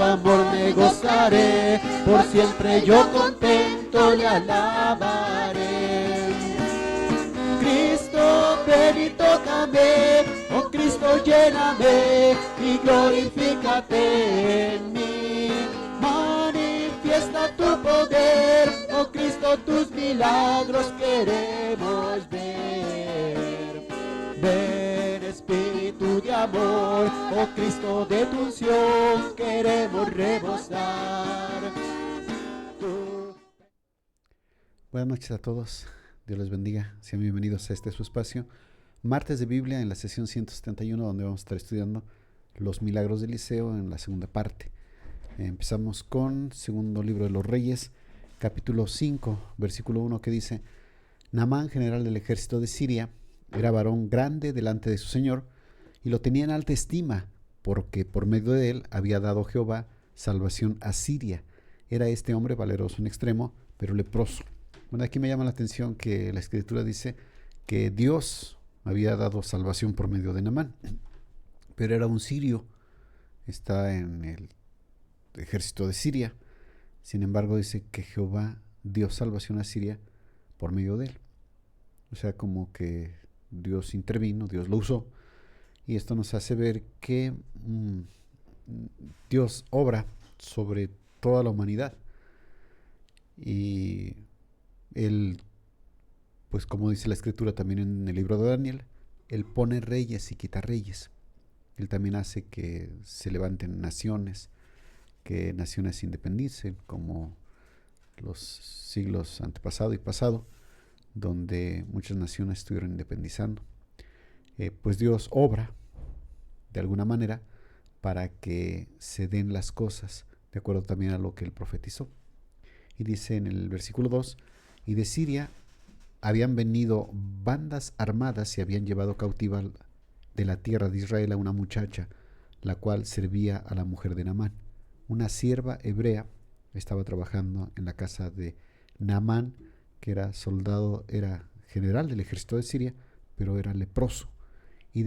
amor me gozaré, por siempre yo contento le alabaré. Cristo, ven y tócame, oh Cristo, lléname y glorifícate en mí. Manifiesta tu poder, oh Cristo, tus milagros queremos ver. Ven, Espíritu de amor, oh Cristo, de tu unción queremos rebosar. Buenas noches a todos, Dios les bendiga, sean bienvenidos a este su espacio, Martes de Biblia, en la sesión 171, donde vamos a estar estudiando los milagros de Eliseo en la segunda parte. Empezamos con segundo libro de los Reyes, capítulo 5, versículo 1, que dice: Naamán, general del ejército de Siria, era varón grande delante de su señor, y lo tenía en alta estima, porque por medio de él había dado Jehová salvación a Siria. Era este hombre valeroso en extremo, pero leproso. Bueno, aquí me llama la atención que la escritura dice que Dios había dado salvación por medio de Naamán, pero era un sirio, está en el ejército de Siria. Sin embargo, dice que Jehová dio salvación a Siria por medio de él. O sea, como que Dios intervino, Dios lo usó, y esto nos hace ver que Dios obra sobre toda la humanidad. Y Él, pues como dice la escritura también en el libro de Daniel, Él pone reyes y quita reyes. Él también hace que se levanten naciones, que naciones se independicen, como los siglos antepasado y pasado, donde muchas naciones estuvieron independizando. Pues Dios obra de alguna manera para que se den las cosas de acuerdo también a lo que Él profetizó. Y dice en el versículo 2: y de Siria habían venido bandas armadas y habían llevado cautiva de la tierra de Israel a una muchacha, la cual servía a la mujer de Naamán. Una sierva hebrea estaba trabajando en la casa de Naamán, que era soldado, era general del ejército de Siria, pero era leproso. Y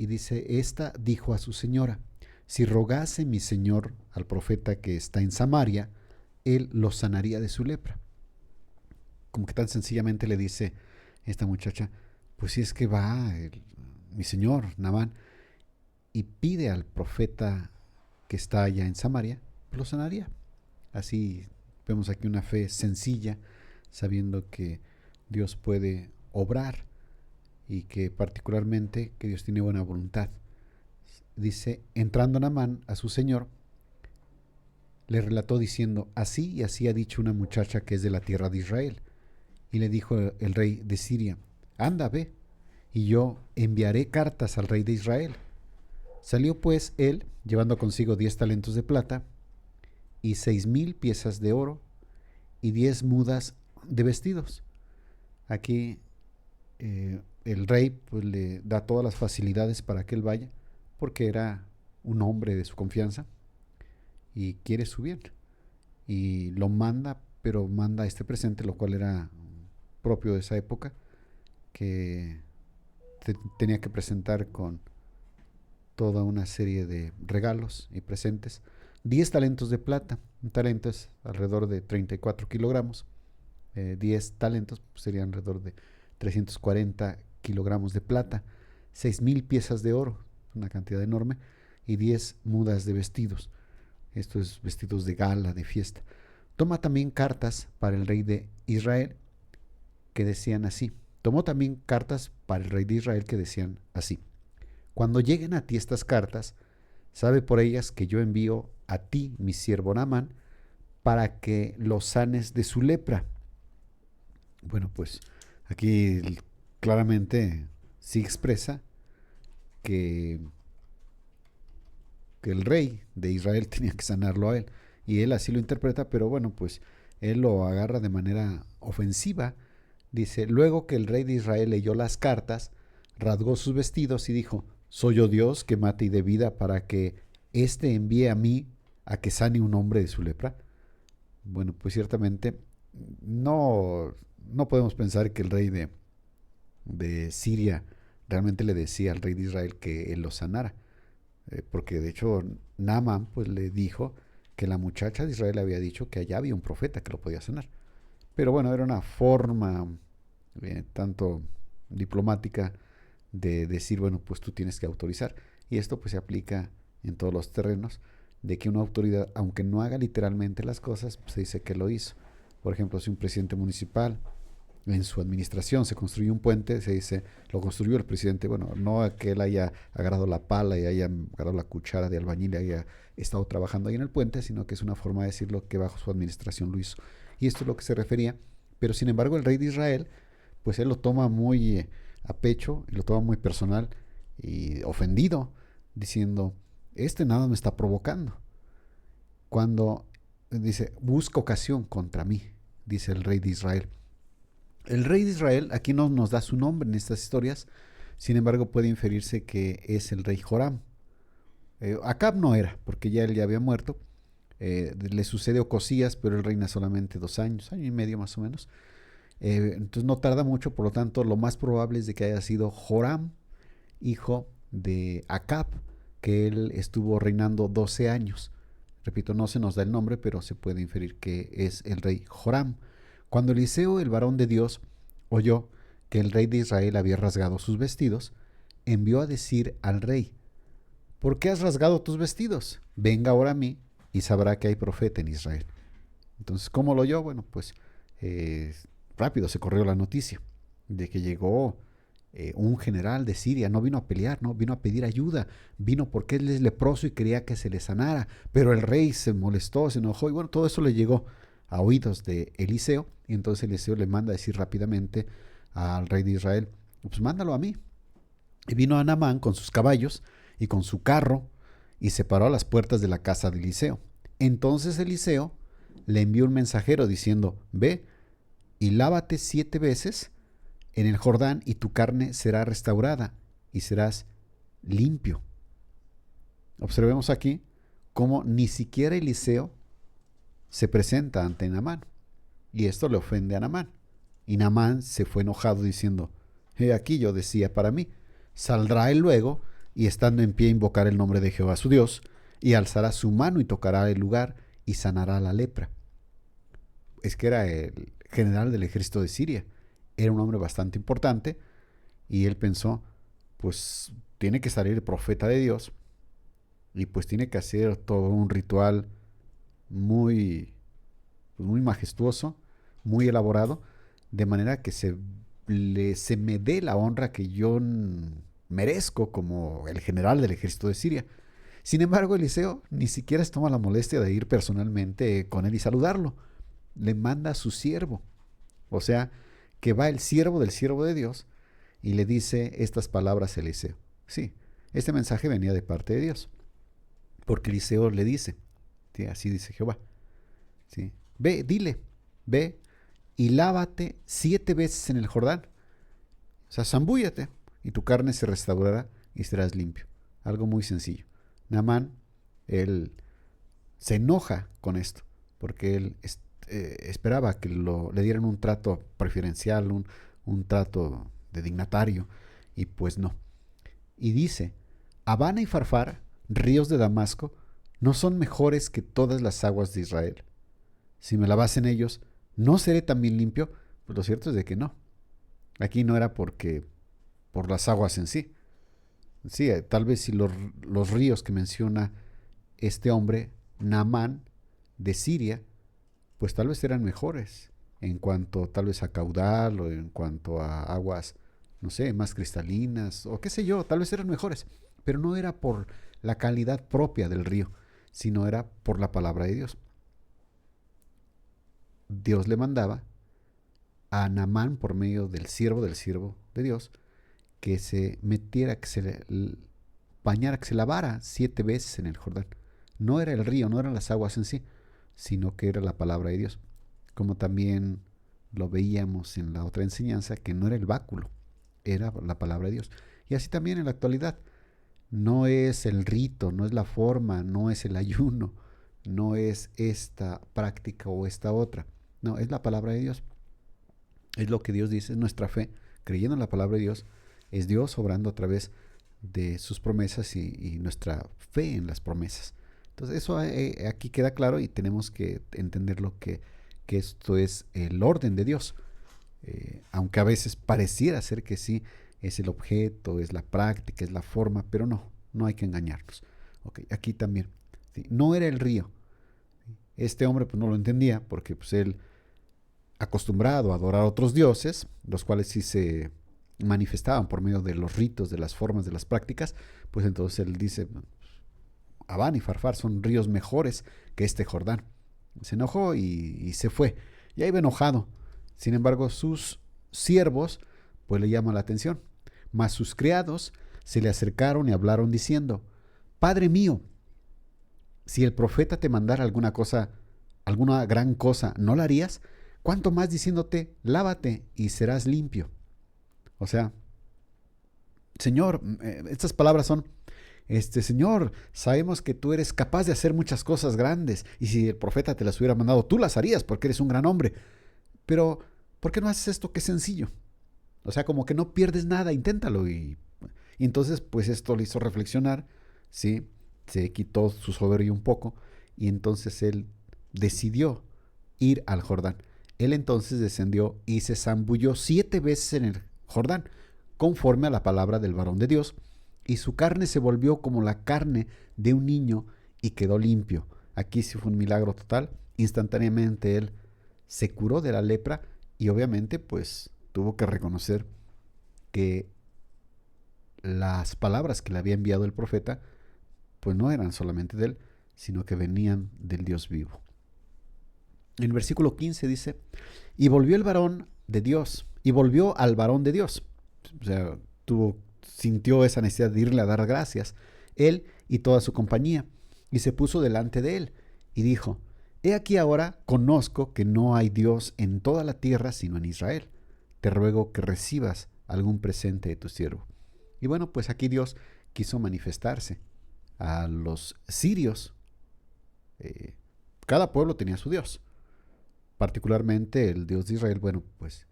dice, esta dijo a su señora: si rogase mi señor al profeta que está en Samaria, él lo sanaría de su lepra. Como que tan sencillamente le dice esta muchacha: pues si es que va mi señor Naamán y pide al profeta que está allá en Samaria, lo sanaría. Así vemos aquí una fe sencilla, sabiendo que Dios puede obrar y que particularmente que Dios tiene buena voluntad. Dice, entrando Naamán a su señor, le relató diciendo: así y así ha dicho una muchacha que es de la tierra de Israel. Y le dijo el rey de Siria: anda, ve, y yo enviaré cartas al rey de Israel. Salió pues él, llevando consigo 10 talentos de plata, y 6,000 piezas de oro, y 10 mudas de vestidos. Aquí el rey pues le da todas las facilidades para que él vaya, porque era un hombre de su confianza y quiere su bien. Y lo manda, pero manda este presente, lo cual era propio de esa época, que tenía que presentar con toda una serie de regalos y presentes. 10 talentos de plata, un talento es alrededor de 34 kilogramos, 10 talentos pues serían alrededor de 340 kilogramos de plata, 6,000 piezas de oro, una cantidad enorme, y 10 mudas de vestidos. Esto es vestidos de gala, de fiesta. Toma también cartas para el rey de Israel que decían así. Tomó también cartas para el rey de Israel que decían así: cuando lleguen a ti estas cartas, sabe por ellas que yo envío a ti mi siervo Naamán para que lo sanes de su lepra. Bueno, pues aquí claramente sí expresa que el rey de Israel tenía que sanarlo a él, y él así lo interpreta, pero bueno, pues él lo agarra de manera ofensiva. Dice, luego que el rey de Israel leyó las cartas, rasgó sus vestidos y dijo: ¿soy yo Dios que mate y dé vida para que éste envíe a mí a que sane un hombre de su lepra? Bueno, pues ciertamente no podemos pensar que el rey de Siria realmente le decía al rey de Israel que él lo sanara, porque de hecho Naamán pues le dijo que la muchacha de Israel había dicho que allá había un profeta que lo podía sanar. Pero bueno, era una forma tanto diplomática de decir, bueno, pues tú tienes que autorizar. Y esto pues se aplica en todos los terrenos, de que una autoridad, aunque no haga literalmente las cosas, pues se dice que lo hizo. Por ejemplo, si un presidente municipal en su administración se construyó un puente, se dice, lo construyó el presidente. Bueno, no que él haya agarrado la pala y haya agarrado la cuchara de albañil y haya estado trabajando ahí en el puente, sino que es una forma de decirlo que bajo su administración lo hizo. Y esto es lo que se refería. Pero sin embargo, el rey de Israel, pues él lo toma muy a pecho y lo toma muy personal y ofendido, diciendo, nada me está provocando. Cuando dice, busca ocasión contra mí, dice el rey de Israel. El rey de Israel, aquí no nos da su nombre en estas historias, sin embargo puede inferirse que es el rey Joram. Acab no era, porque él ya había muerto. Le sucede Ocosías, pero él reina solamente 2 años, año y medio más o menos. Entonces no tarda mucho, por lo tanto lo más probable es de que haya sido Joram, hijo de Acab, que él estuvo reinando 12 años. Repito, no se nos da el nombre, pero se puede inferir que es el rey Joram. Cuando Eliseo, el varón de Dios, oyó que el rey de Israel había rasgado sus vestidos, envió a decir al rey, ¿por qué has rasgado tus vestidos? Venga ahora a mí y sabrá que hay profeta en Israel. Entonces, ¿cómo lo oyó? Bueno, pues rápido se corrió la noticia de que llegó un general de Siria. No vino a pelear, no, vino a pedir ayuda, vino porque él es leproso y quería que se le sanara, pero el rey se molestó, se enojó y bueno, todo eso le llegó a oídos de Eliseo, y entonces Eliseo le manda a decir rápidamente al rey de Israel, pues mándalo a mí. Y vino a Naamán con sus caballos y con su carro y se paró a las puertas de la casa de Eliseo. Entonces Eliseo le envió un mensajero diciendo, ve y lávate 7 veces en el Jordán y tu carne será restaurada y serás limpio. Observemos aquí cómo ni siquiera Eliseo se presenta ante Naamán. Y esto le ofende a Naamán. Y Naamán se fue enojado diciendo, he aquí yo decía para mí, saldrá él luego y estando en pie invocar el nombre de Jehová su Dios y alzará su mano y tocará el lugar y sanará la lepra. Es que era el general del ejército de Siria. Era un hombre bastante importante y él pensó, pues tiene que salir el profeta de Dios y pues tiene que hacer todo un ritual muy majestuoso, muy elaborado, de manera que se me dé la honra que yo merezco como el general del ejército de Siria. Sin embargo, Eliseo ni siquiera se toma la molestia de ir personalmente con él y saludarlo. Le manda a su siervo. O sea, que va el siervo del siervo de Dios y le dice estas palabras a Eliseo. Sí, este mensaje venía de parte de Dios. Porque Eliseo le dice, ¿sí? Así dice Jehová. ¿Sí? Ve, dile, ve y lávate 7 veces en el Jordán. O sea, zambúllate y tu carne se restaurará y serás limpio. Algo muy sencillo. Naamán, él se enoja con esto porque él esperaba que le dieran un trato preferencial, un trato de dignatario, y pues no. Y dice, Habana y Farfar, ríos de Damasco, ¿no son mejores que todas las aguas de Israel? Si me lavas en ellos, ¿no seré también limpio? Pues lo cierto es de que no. Aquí no era por las aguas en sí. Sí, tal vez si los ríos que menciona este hombre, Naamán, de Siria, pues tal vez eran mejores en cuanto tal vez a caudal o en cuanto a aguas, no sé, más cristalinas o qué sé yo, tal vez eran mejores, pero no era por la calidad propia del río, sino era por la palabra de Dios. Dios le mandaba a Naamán por medio del siervo de Dios que se metiera, que se bañara, que se lavara 7 veces en el Jordán. No era el río, no eran las aguas en sí, sino que era la palabra de Dios. Como también lo veíamos en la otra enseñanza, que no era el báculo, era la palabra de Dios. Y así también en la actualidad. No es el rito, no es la forma, no es el ayuno, no es esta práctica o esta otra. No, es la palabra de Dios. Es lo que Dios dice, es nuestra fe. Creyendo en la palabra de Dios, es Dios obrando a través de sus promesas y nuestra fe en las promesas. Entonces eso aquí queda claro y tenemos que entender que esto es el orden de Dios. Aunque a veces pareciera ser que sí, es el objeto, es la práctica, es la forma, pero no hay que engañarnos. Okay, aquí también, ¿sí? No era el río. Este hombre pues no lo entendía porque pues él, acostumbrado a adorar a otros dioses, los cuales sí se manifestaban por medio de los ritos, de las formas, de las prácticas, pues entonces él dice, Abán y Farfar son ríos mejores que este Jordán. Se enojó y se fue. Y ahí va enojado. Sin embargo, sus siervos, pues le llama la atención. Mas sus criados se le acercaron y hablaron diciendo, Padre mío, si el profeta te mandara alguna cosa, alguna gran cosa, ¿no la harías? ¿Cuánto más diciéndote, lávate y serás limpio? O sea, Señor, estas palabras son, Señor, sabemos que tú eres capaz de hacer muchas cosas grandes, y si el profeta te las hubiera mandado, tú las harías porque eres un gran hombre. Pero, ¿por qué no haces esto que es sencillo? O sea, como que no pierdes nada, inténtalo. Y entonces, pues esto le hizo reflexionar, ¿sí? Se quitó su soberbia un poco, y entonces él decidió ir al Jordán. Él entonces descendió y se zambulló 7 veces en el Jordán, conforme a la palabra del varón de Dios, y su carne se volvió como la carne de un niño y quedó limpio. Aquí sí fue un milagro total. Instantáneamente él se curó de la lepra y obviamente pues tuvo que reconocer que las palabras que le había enviado el profeta pues no eran solamente de él, sino que venían del Dios vivo. En el versículo 15 dice, y volvió el varón de Dios, y volvió al varón de Dios. O sea, sintió esa necesidad de irle a dar gracias, él y toda su compañía, y se puso delante de él, y dijo, he aquí ahora conozco que no hay Dios en toda la tierra sino en Israel. Te ruego que recibas algún presente de tu siervo. Y bueno, pues aquí Dios quiso manifestarse a los sirios. Cada pueblo tenía su Dios. Particularmente el Dios de Israel, bueno, pues,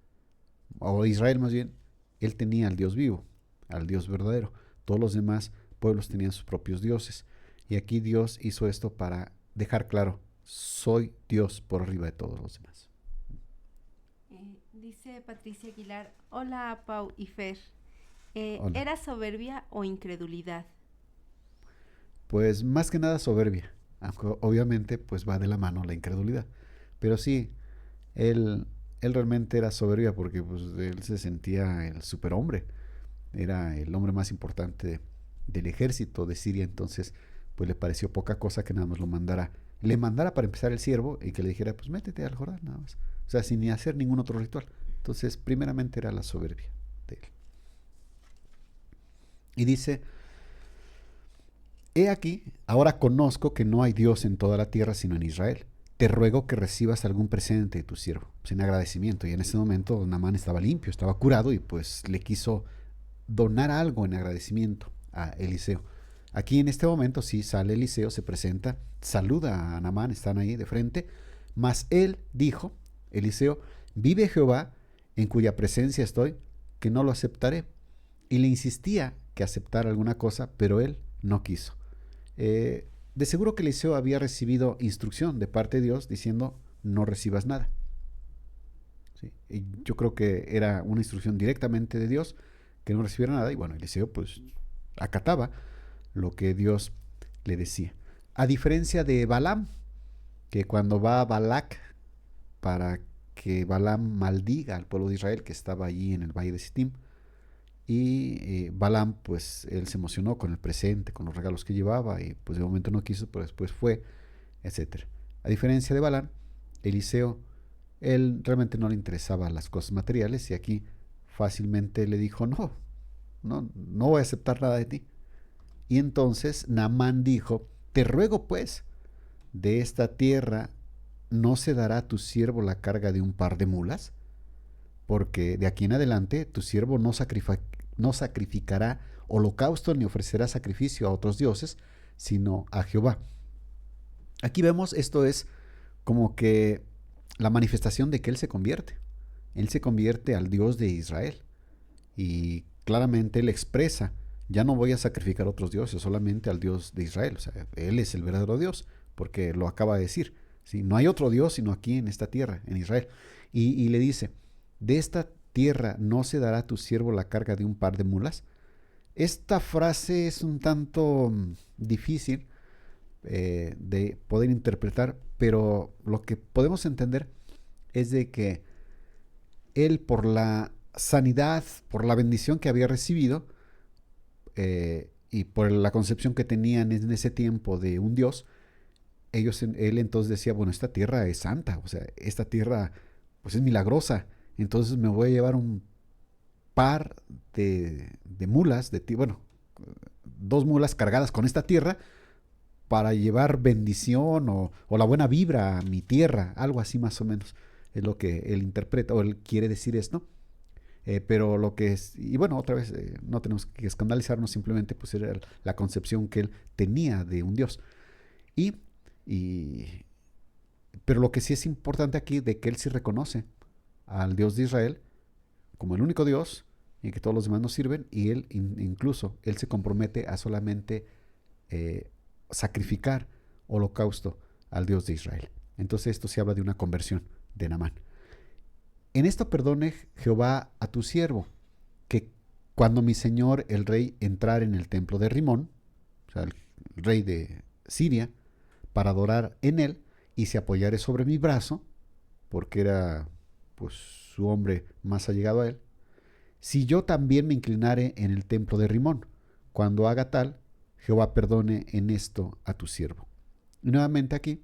o Israel más bien, él tenía al Dios vivo, al Dios verdadero. Todos los demás pueblos tenían sus propios dioses. Y aquí Dios hizo esto para dejar claro, soy Dios por arriba de todos los demás. Dice Patricia Aguilar, hola Pau y Fer, Hola. ¿era soberbia o incredulidad? Pues más que nada soberbia, aunque obviamente pues va de la mano la incredulidad. Pero sí, él realmente era soberbia porque pues, él se sentía el superhombre, era el hombre más importante del ejército de Siria, entonces pues le pareció poca cosa que nada más le mandara para empezar el siervo y que le dijera pues métete al Jordán nada más, o sea, sin ni hacer ningún otro ritual. Entonces primeramente era la soberbia de él. Y dice, he aquí, ahora conozco que no hay Dios en toda la tierra sino en Israel. Te ruego que recibas algún presente de tu siervo, pues en agradecimiento. Y en ese momento Naamán estaba limpio, estaba curado y pues le quiso donar algo en agradecimiento a Eliseo. Aquí en este momento sí sale Eliseo, se presenta, saluda a Naamán, están ahí de frente, mas él dijo, Eliseo, vive Jehová, en cuya presencia estoy, que no lo aceptaré. Y le insistía que aceptara alguna cosa, pero él no quiso. De seguro que Eliseo había recibido instrucción de parte de Dios diciendo no recibas nada. ¿Sí? Y yo creo que era una instrucción directamente de Dios que no recibiera nada y bueno, Eliseo pues acataba lo que Dios le decía. A diferencia de Balaam, que cuando va a Balac para que Balaam maldiga al pueblo de Israel que estaba allí en el valle de Sittim, y Balaam pues él se emocionó con el presente, con los regalos que llevaba y pues de momento no quiso, pero después fue, etc. A diferencia de Balaam, Eliseo, él realmente no le interesaban las cosas materiales y aquí fácilmente le dijo no voy a aceptar nada de ti. Y entonces Naamán dijo, te ruego pues, de esta tierra no se dará a tu siervo la carga de un par de mulas, porque de aquí en adelante tu siervo no sacrificará holocausto ni ofrecerá sacrificio a otros dioses, sino a Jehová. Aquí vemos, esto es como que la manifestación de que él se convierte. Él se convierte al Dios de Israel. Y claramente él expresa ya no voy a sacrificar a otros dioses, solamente al Dios de Israel. O sea, Él es el verdadero Dios, porque lo acaba de decir. ¿Sí? No hay otro Dios sino aquí en esta tierra, en Israel. Y le dice, de esta tierra no se dará a tu siervo la carga de un par de mulas. Esta frase es un tanto difícil de poder interpretar, pero lo que podemos entender es de que él, por la sanidad, por la bendición que había recibido, y por la concepción que tenían en ese tiempo de un Dios, él entonces decía, bueno, esta tierra es santa, o sea, esta tierra pues es milagrosa, entonces me voy a llevar un par de mulas, bueno, 2 mulas cargadas con esta tierra para llevar bendición o la buena vibra a mi tierra, algo así más o menos, es lo que él interpreta, o él quiere decir esto. Pero lo que es, y bueno, otra vez, no tenemos que escandalizarnos, simplemente pues era la concepción que él tenía de un Dios. Pero lo que sí es importante aquí, de que él sí reconoce al Dios de Israel como el único Dios y que todos los demás nos sirven, y él incluso, él se compromete a solamente sacrificar holocausto al Dios de Israel. Entonces esto se habla de una conversión de Naamán. En esto perdone Jehová a tu siervo, que cuando mi señor el rey entrare en el templo de Rimón, o sea, el rey de Siria, para adorar en él, y se apoyare sobre mi brazo, porque era pues su hombre más allegado a él, si yo también me inclinare en el templo de Rimón, cuando haga tal, Jehová perdone en esto a tu siervo. Y nuevamente aquí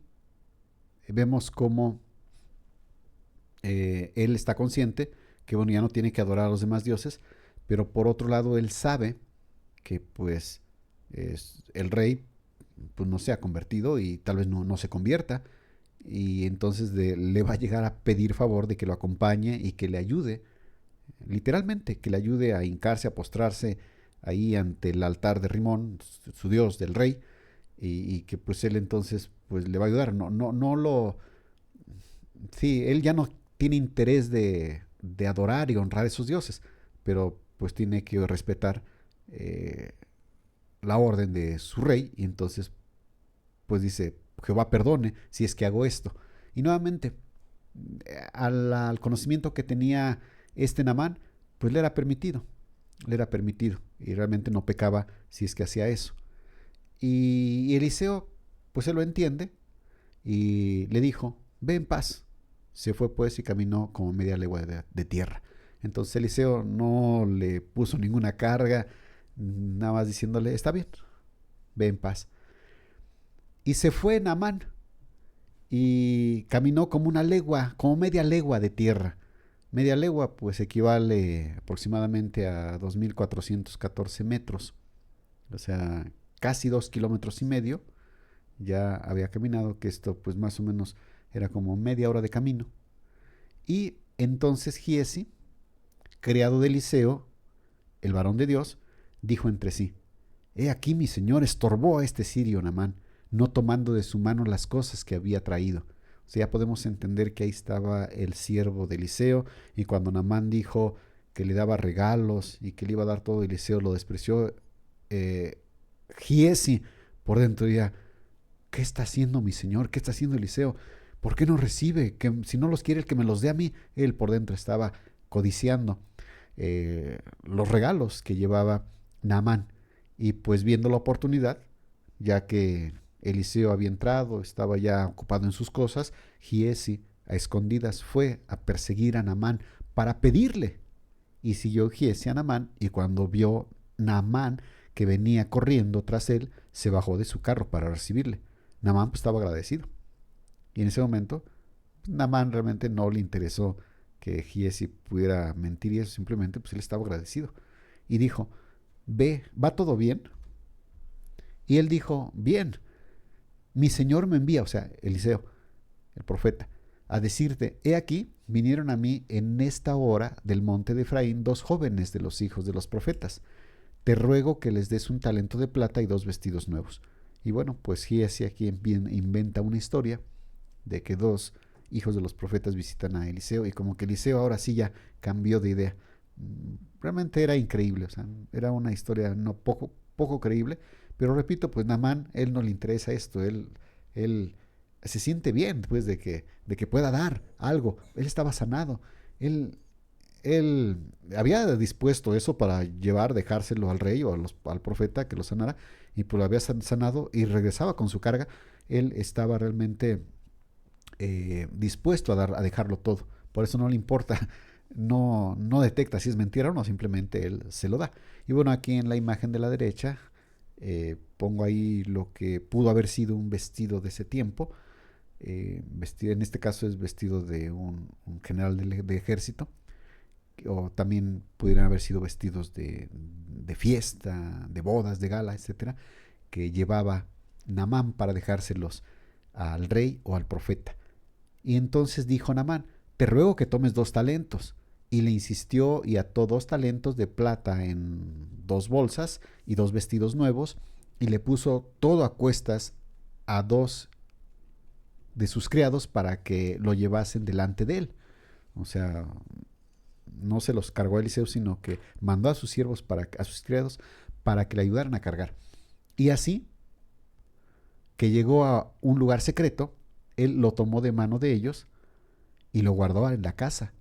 vemos cómo él está consciente que bueno, ya no tiene que adorar a los demás dioses, pero por otro lado él sabe que pues el rey pues no se ha convertido y tal vez no se convierta, y entonces le va a llegar a pedir favor de que lo acompañe y que le ayude, literalmente, que le ayude a hincarse, a postrarse ahí ante el altar de Rimón, su dios, del rey, y que pues él entonces pues le va a ayudar. Sí, él ya no tiene interés de adorar y honrar a esos dioses, pero pues tiene que respetar la orden de su rey, y entonces pues dice, Jehová perdone si es que hago esto. Y nuevamente, al conocimiento que tenía Naamán, pues le era permitido, y realmente no pecaba si es que hacía eso. Y Eliseo, pues él lo entiende, y le dijo, ve en paz. Se fue pues y caminó como media legua de tierra. Entonces Eliseo no le puso ninguna carga, nada más diciéndole, está bien, ve en paz. Y se fue Naamán y caminó como una legua, como media legua de tierra. Media legua pues equivale aproximadamente a 2.414 metros, o sea, casi 2,5 kilómetros. Ya había caminado, que esto pues más o menos era como media hora de camino. Y entonces Giezi, criado de Eliseo, el varón de Dios, dijo entre sí, he aquí mi señor estorbó a este sirio Naamán, no tomando de su mano las cosas que había traído. O sea, ya podemos entender que ahí estaba el siervo de Eliseo, y cuando Naamán dijo que le daba regalos y que le iba a dar todo, Eliseo lo despreció. Giezi por dentro ya, ¿qué está haciendo mi señor? ¿Qué está haciendo Eliseo? ¿Por qué no recibe? Que si no los quiere, el que me los dé a mí. Él por dentro estaba codiciando los regalos que llevaba Naamán. Y pues viendo la oportunidad, ya que Eliseo había entrado, estaba ya ocupado en sus cosas, Giezi a escondidas fue a perseguir a Naamán para pedirle. Y siguió Giezi a Naamán, y cuando vio Naamán que venía corriendo tras él, se bajó de su carro para recibirle. Naamán pues estaba agradecido. Y en ese momento, Naamán realmente no le interesó que Giezi pudiera mentir, y eso, simplemente pues él estaba agradecido. Y dijo, ve, ¿va todo bien? Y él dijo, bien, mi señor me envía, o sea, Eliseo, el profeta, a decirte, he aquí, vinieron a mí en esta hora del monte de Efraín 2 jóvenes de los hijos de los profetas. Te ruego que les des un talento de plata y 2 vestidos nuevos. Y bueno, pues Giezi aquí inventa una historia de que 2 hijos de los profetas visitan a Eliseo, y como que Eliseo ahora sí ya cambió de idea, Realmente era increíble, o sea, era una historia no poco creíble, pero repito, pues Naamán, él no le interesa esto, él se siente bien pues de que pueda dar algo, él estaba sanado, él, él había dispuesto eso para dejárselo al rey o al profeta que lo sanara, y pues lo había sanado y regresaba con su carga. Él estaba realmente dispuesto a dejarlo todo. Por eso no le importa, no detecta si es mentira o no, simplemente él se lo da. Y bueno, aquí en la imagen de la derecha pongo ahí lo que pudo haber sido un vestido de ese tiempo. En este caso es vestido de un general de ejército, o también pudieran haber sido vestidos de fiesta, de bodas, de gala, etcétera, que llevaba Naamán para dejárselos al rey o al profeta. Y entonces dijo Naamán: te ruego que tomes 2 talentos. Y le insistió y ató 2 talentos de plata en 2 bolsas y 2 vestidos nuevos, y le puso todo a cuestas a 2 de sus criados para que lo llevasen delante de él. O sea, no se los cargó Eliseo, sino que mandó a sus siervos, a sus criados, para que le ayudaran a cargar. Y así que llegó a un lugar secreto, él lo tomó de mano de ellos y lo guardó en la casa.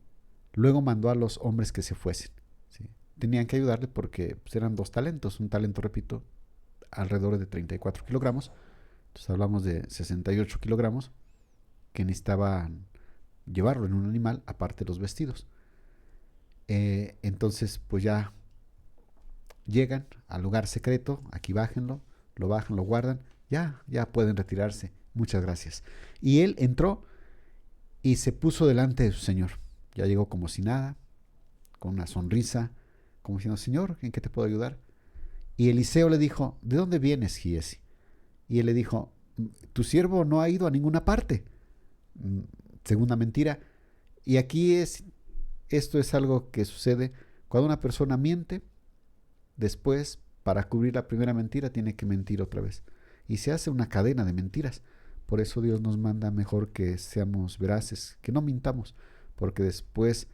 Luego mandó a los hombres que se fuesen, ¿sí? Tenían que ayudarle porque pues, eran 2 talentos. Un talento, repito, alrededor de 34 kilogramos. Entonces hablamos de 68 kilogramos que necesitaban llevarlo en un animal, aparte de los vestidos. Entonces, pues ya llegan al lugar secreto. Aquí bájenlo, lo bajan, lo guardan. Ya pueden retirarse. Muchas gracias. Y él entró y se puso delante de su señor. Ya llegó como si nada, con una sonrisa, como diciendo: Señor, ¿en qué te puedo ayudar? Y Eliseo le dijo: ¿de dónde vienes, Giesi? Y él le dijo: tu siervo no ha ido a ninguna parte. Segunda mentira. Y aquí esto es algo que sucede cuando una persona miente. Después, para cubrir la primera mentira, tiene que mentir otra vez. Y se hace una cadena de mentiras. Por eso Dios nos manda mejor que seamos veraces, que no mintamos, porque después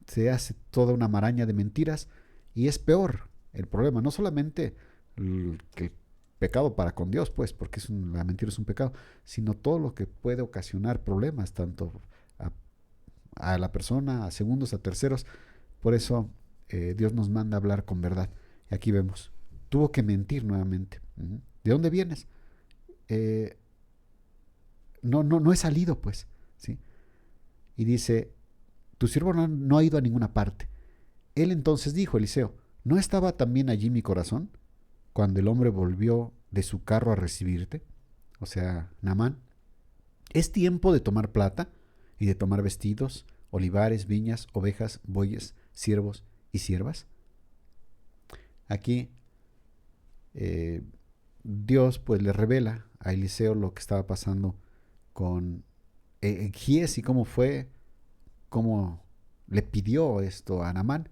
se hace toda una maraña de mentiras y es peor el problema. No solamente que el pecado para con Dios, pues, porque la mentira es un pecado, sino todo lo que puede ocasionar problemas, tanto a la persona, a segundos, a terceros. Por eso Dios nos manda a hablar con verdad. Y aquí vemos, tuvo que mentir nuevamente. ¿De dónde vienes? No he salido, pues, ¿sí? Y dice: tu siervo no ha ido a ninguna parte. Él entonces dijo, Eliseo: ¿no estaba también allí mi corazón cuando el hombre volvió de su carro a recibirte? O sea, Naamán, es tiempo de tomar plata y de tomar vestidos, olivares, viñas, ovejas, bueyes, siervos y siervas. Aquí Dios pues le revela a Eliseo lo que estaba pasando con Giesi, cómo le pidió esto a Naamán.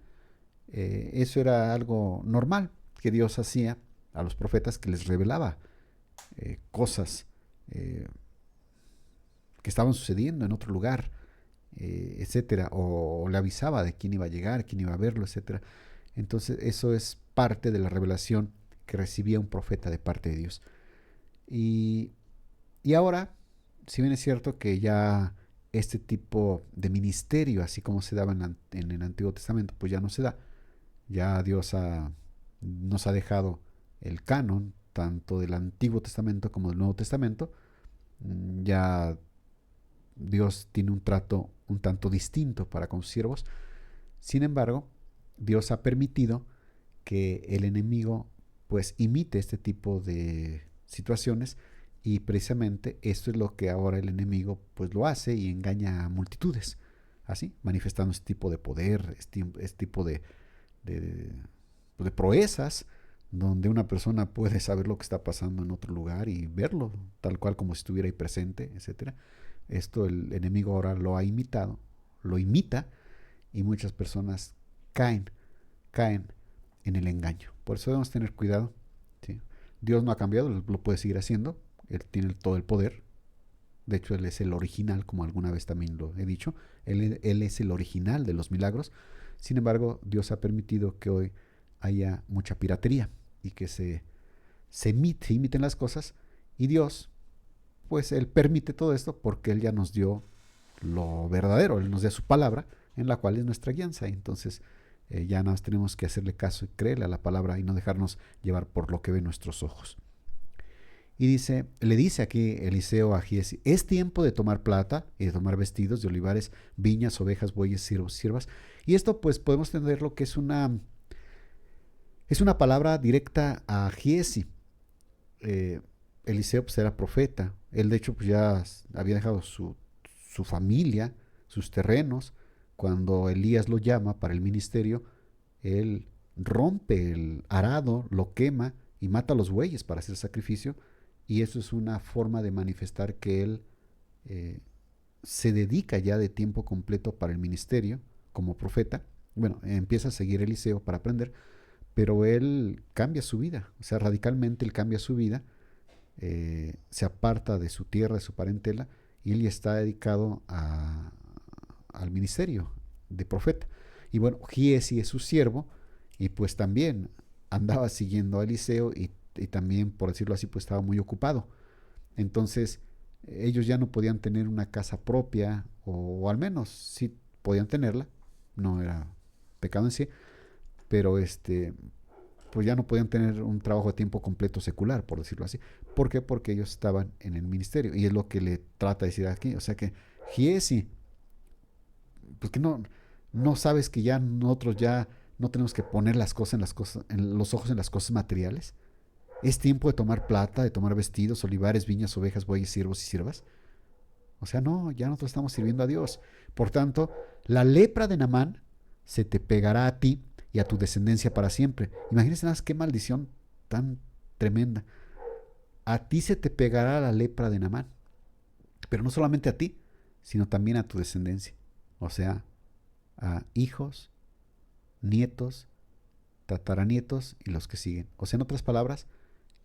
Eso era algo normal que Dios hacía a los profetas, que les revelaba cosas que estaban sucediendo en otro lugar, etcétera, o le avisaba de quién iba a llegar, quién iba a verlo, etcétera. Entonces eso es parte de la revelación que recibía un profeta de parte de Dios. Y ahora, si bien es cierto que ya este tipo de ministerio, así como se daba en el Antiguo Testamento, pues ya no se da. Ya Dios nos ha dejado el canon, tanto del Antiguo Testamento como del Nuevo Testamento. Ya Dios tiene un trato un tanto distinto para con sus siervos. Sin embargo, Dios ha permitido que el enemigo pues imite este tipo de situaciones, y precisamente esto es lo que ahora el enemigo pues lo hace y engaña a multitudes, así, manifestando este tipo de poder, este tipo de proezas, donde una persona puede saber lo que está pasando en otro lugar y verlo tal cual como si estuviera ahí presente, etcétera. Esto el enemigo ahora lo ha imitado, lo imita, y muchas personas caen en el engaño. Por eso debemos tener cuidado, ¿sí? Dios no ha cambiado, lo puede seguir haciendo. Él tiene todo el poder De hecho, Él es el original, como alguna vez también lo he dicho. Él es el original de los milagros. Sin embargo, Dios ha permitido que hoy haya mucha piratería y que se imiten las cosas. Y Dios, pues Él permite todo esto porque Él ya nos dio lo verdadero. Él nos dio su palabra, en la cual es nuestra guianza. Entonces, ya nada más tenemos que hacerle caso y creerle a la palabra y no dejarnos llevar por lo que ven nuestros ojos. Y le dice aquí Eliseo a Giezi: es tiempo de tomar plata y de tomar vestidos de olivares, viñas, ovejas, bueyes, siervos, siervas. Y esto pues podemos entender lo que es una palabra directa a Giezi. Eliseo pues era profeta. Él de hecho pues ya había dejado su familia, sus terrenos. Cuando Elías lo llama para el ministerio, él rompe el arado, lo quema y mata a los bueyes para hacer sacrificio. Y eso es una forma de manifestar que él se dedica ya de tiempo completo para el ministerio como profeta. Bueno, empieza a seguir a Eliseo para aprender, pero él cambia su vida, o sea, radicalmente él cambia su vida, se aparta de su tierra, de su parentela, y él ya está dedicado al ministerio de profeta. Y bueno, Giezi es su siervo, y pues también andaba siguiendo a Eliseo y también, por decirlo así, pues estaba muy ocupado. Entonces, ellos ya no podían tener una casa propia, o al menos sí podían tenerla, no era pecado en sí, pero pues ya no podían tener un trabajo de tiempo completo secular, por decirlo así. ¿Por qué? Porque ellos estaban en el ministerio, y es lo que le trata de decir aquí. O sea que Giezi, pues que no sabes que ya nosotros ya no tenemos que poner las cosas en los ojos en las cosas materiales. Es tiempo de tomar plata, de tomar vestidos, olivares, viñas, ovejas, bueyes, siervos y siervas. O sea, no, ya nosotros estamos sirviendo a Dios. Por tanto, la lepra de Naamán se te pegará a ti y a tu descendencia para siempre. Imagínense nada más qué maldición tan tremenda. A ti se te pegará la lepra de Naamán. Pero no solamente a ti, sino también a tu descendencia. O sea, a hijos, nietos, tataranietos y los que siguen. O sea, en otras palabras,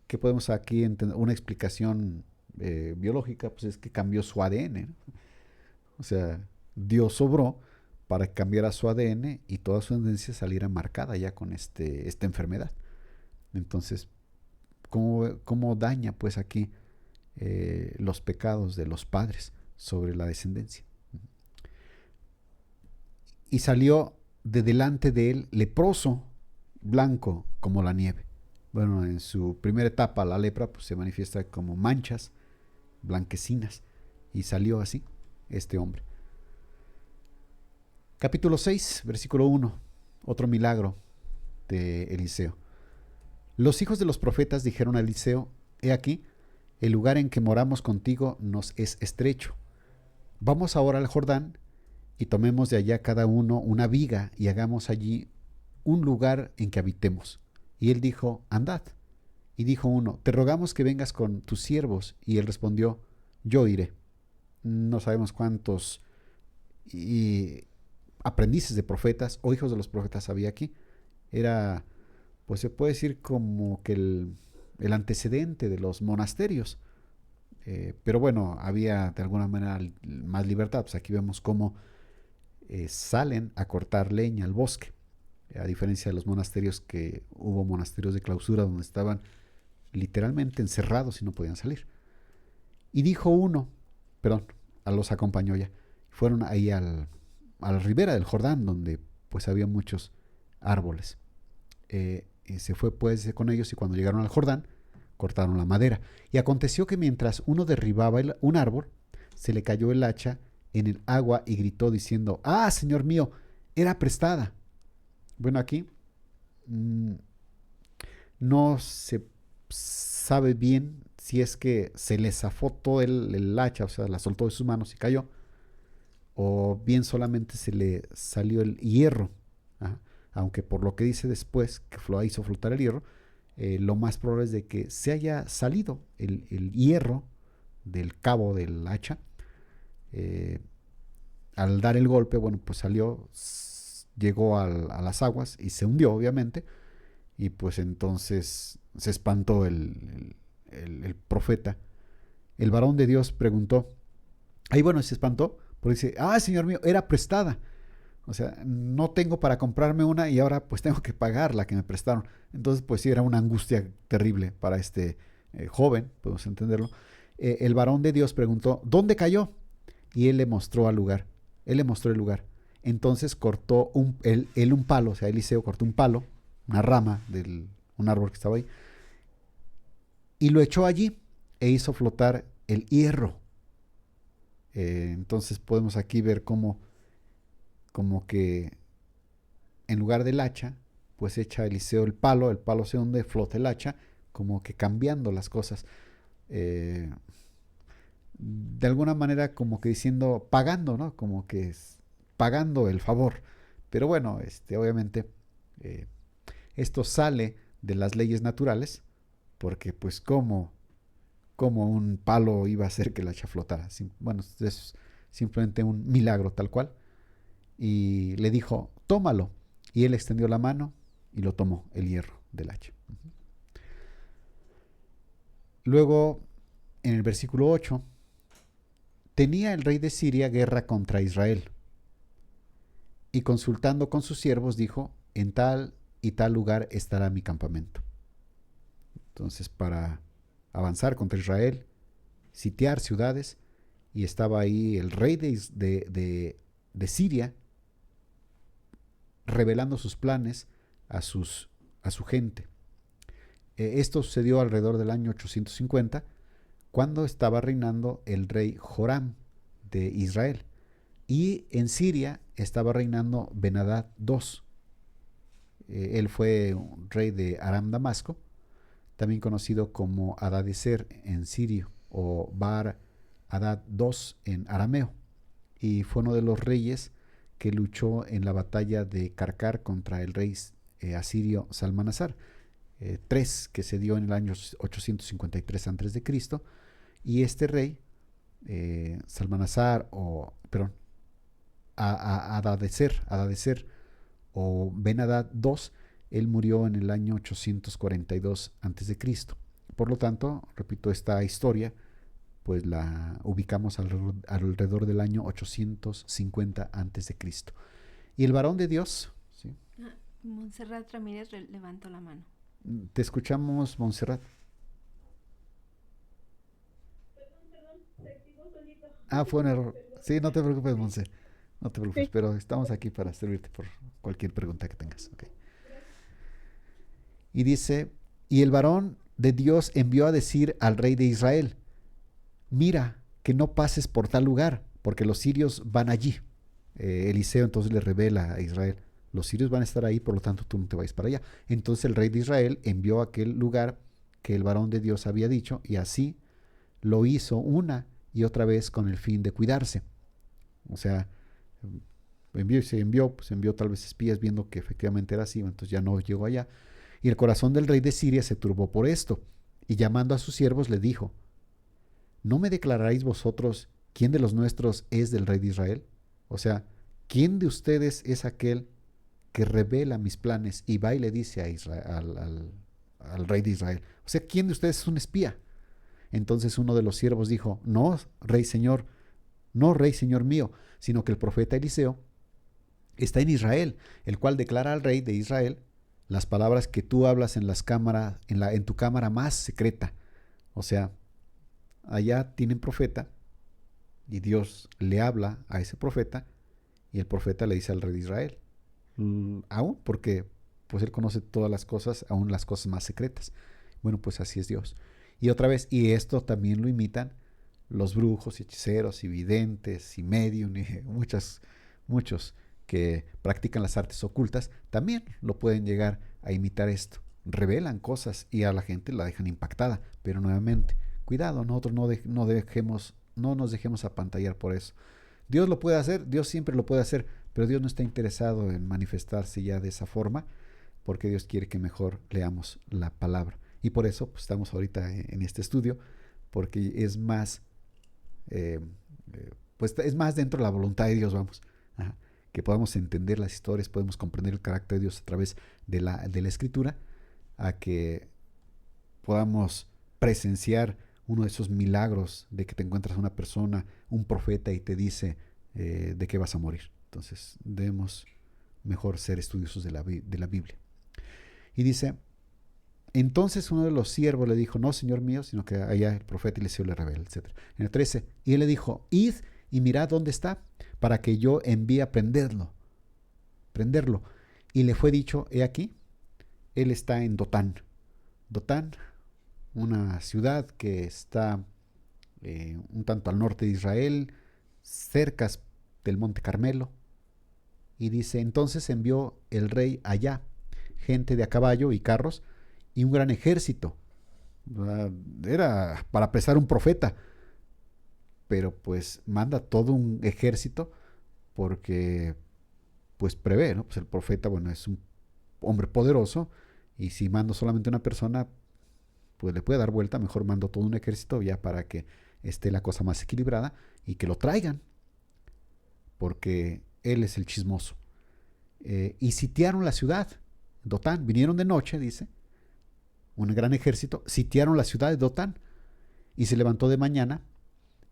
¿qué podemos aquí entender? Una explicación biológica, pues es que cambió su ADN, ¿no? O sea, Dios obró para que cambiara su ADN y toda su tendencia saliera marcada ya con esta enfermedad. Entonces, ¿cómo daña pues aquí los pecados de los padres sobre la descendencia? Y salió de delante de él leproso, blanco como la nieve. Bueno, en su primera etapa la lepra pues se manifiesta como manchas blanquecinas, y salió así este hombre. Capítulo 6, versículo 1, otro milagro de Eliseo. Los hijos de los profetas dijeron a Eliseo: he aquí, el lugar en que moramos contigo nos es estrecho. Vamos ahora al Jordán y tomemos de allá cada uno una viga y hagamos allí un lugar en que habitemos. Y él dijo: andad. Y dijo uno: te rogamos que vengas con tus siervos. Y él respondió: yo iré. No sabemos cuántos aprendices de profetas o hijos de los profetas había aquí. Era, pues se puede decir como que el antecedente de los monasterios. Pero bueno, había de alguna manera más libertad. Pues aquí vemos cómo salen a cortar leña al bosque. A diferencia de los monasterios, que hubo monasterios de clausura donde estaban literalmente encerrados y no podían salir. Y dijo uno, los acompañó ya. Fueron ahí a la ribera del Jordán, donde pues había muchos árboles. Se fue pues con ellos, y cuando llegaron al Jordán, cortaron la madera. Y aconteció que mientras uno derribaba un árbol, se le cayó el hacha en el agua y gritó diciendo: ¡ah, señor mío! Era prestada. Bueno, aquí no se sabe bien si es que se le zafó todo el hacha, o sea, la soltó de sus manos y cayó, o bien solamente se le salió el hierro. Ajá. Aunque por lo que dice después, que hizo flotar el hierro, lo más probable es de que se haya salido el hierro del cabo del hacha. Al dar el golpe, bueno, pues salió, llegó a las aguas y se hundió, obviamente, y pues entonces se espantó el profeta. El varón de Dios preguntó: Ahí bueno, se espantó, porque dice, Señor mío, era prestada. O sea, no tengo para comprarme una y ahora pues tengo que pagar la que me prestaron. Entonces pues sí, era una angustia terrible para este joven, podemos entenderlo. El varón de Dios preguntó, ¿dónde cayó? Y él le mostró al lugar. Él le mostró el lugar. Entonces cortó él un palo, o sea, Eliseo cortó un palo, una rama de un árbol que estaba ahí, y lo echó allí e hizo flotar el hierro. Entonces podemos aquí ver como que en lugar del hacha, pues echa Eliseo el palo se hunde, flota el hacha, como que cambiando las cosas. De alguna manera como que diciendo, pagando, ¿no? Como que pagando el favor. Pero bueno, obviamente esto sale de las leyes naturales, porque pues como un palo iba a hacer que la hacha flotara. Bueno, es simplemente un milagro tal cual. Y le dijo, tómalo. Y él extendió la mano y lo tomó, el hierro del hacha. Luego, en el versículo 8, tenía el rey de Siria guerra contra Israel. Y consultando con sus siervos dijo, en tal y tal lugar estará mi campamento. Entonces, para avanzar contra Israel, sitiar ciudades, y estaba ahí el rey de Siria, revelando sus planes a su gente. Esto sucedió alrededor del año 850, cuando estaba reinando el rey Joram de Israel. Y en Siria estaba reinando Ben-Hadad II. Él fue un rey de Aram Damasco, también conocido como Hadadezer en sirio o Bar-Hadad II en arameo. Y fue uno de los reyes que luchó en la batalla de Karkar contra el rey asirio Salmanasar, que se dio en el año 853 a.C. Y este rey, Salmanasar, Hadadezer o Ben-Hadad II, él murió en el año 842 a.C. Por lo tanto, repito, esta historia pues la ubicamos alrededor del año 850 a.C. Y el varón de Dios, ¿sí? Montserrat Ramírez levantó la mano. Te escuchamos, Montserrat. Perdón, se activó solito. Fue un error. Sí, no te preocupes, Montse. No te preocupes, Sí. pero estamos aquí para servirte por cualquier pregunta que tengas. Okay. Y dice, y el varón de Dios envió a decir al rey de Israel, mira, que no pases por tal lugar, porque los sirios van allí. Eliseo entonces le revela a Israel, los sirios van a estar ahí, por lo tanto tú no te vayas para allá. Entonces el rey de Israel envió a aquel lugar que el varón de Dios había dicho, y así lo hizo una y otra vez con el fin de cuidarse. O sea, se envió tal vez espías viendo que efectivamente era así, entonces ya no llegó allá. Y el corazón del rey de Siria se turbó por esto, y llamando a sus siervos le dijo, ¿no me declararéis vosotros quién de los nuestros es del rey de Israel? O sea, ¿quién de ustedes es aquel que revela mis planes y va y le dice a Israel, al rey de Israel? O sea, ¿quién de ustedes es un espía? Entonces uno de los siervos dijo, no, rey señor mío, sino que el profeta Eliseo está en Israel, el cual declara al rey de Israel las palabras que tú hablas en en tu cámara más secreta. O sea, allá tienen profeta y Dios le habla a ese profeta y el profeta le dice al rey de Israel, aún porque pues él conoce todas las cosas, aún las cosas más secretas. Bueno, pues así es Dios. Y otra vez, y esto también lo imitan los brujos y hechiceros y videntes y medium y muchos que practican las artes ocultas, también lo pueden llegar a imitar esto. Revelan cosas y a la gente la dejan impactada, pero nuevamente, cuidado, nosotros no nos dejemos apantallar por eso. Dios lo puede hacer, Dios siempre lo puede hacer, pero Dios no está interesado en manifestarse ya de esa forma, porque Dios quiere que mejor leamos la palabra. Y por eso pues, estamos ahorita en este estudio, porque es más, pues es más dentro de la voluntad de Dios, vamos. Ajá. Que podamos entender las historias, podemos comprender el carácter de Dios a través de la escritura, a que podamos presenciar uno de esos milagros de que te encuentras una persona, un profeta, y te dice de qué vas a morir. Entonces debemos mejor ser estudiosos de la Biblia. Y dice, entonces uno de los siervos le dijo, no, señor mío, sino que allá el profeta Eliseo le revela, etc. En el 13, y él le dijo, id y mirad dónde está, para que yo envíe a prenderlo. Y le fue dicho, he aquí, él está en Dotán. Dotán, una ciudad que está un tanto al norte de Israel, cerca del monte Carmelo. Y dice, entonces envió el rey allá, gente de a caballo y carros, y un gran ejército. Era para apresar un profeta, pero pues manda todo un ejército porque pues prevé, ¿no? Pues el profeta, bueno, es un hombre poderoso, y si mando solamente una persona, pues le puede dar vuelta. Mejor mando todo un ejército ya para que esté la cosa más equilibrada y que lo traigan, porque él es el chismoso. Y sitiaron la ciudad, Dotán, vinieron de noche, dice, un gran ejército, sitiaron la ciudad de Dotán, y se levantó de mañana,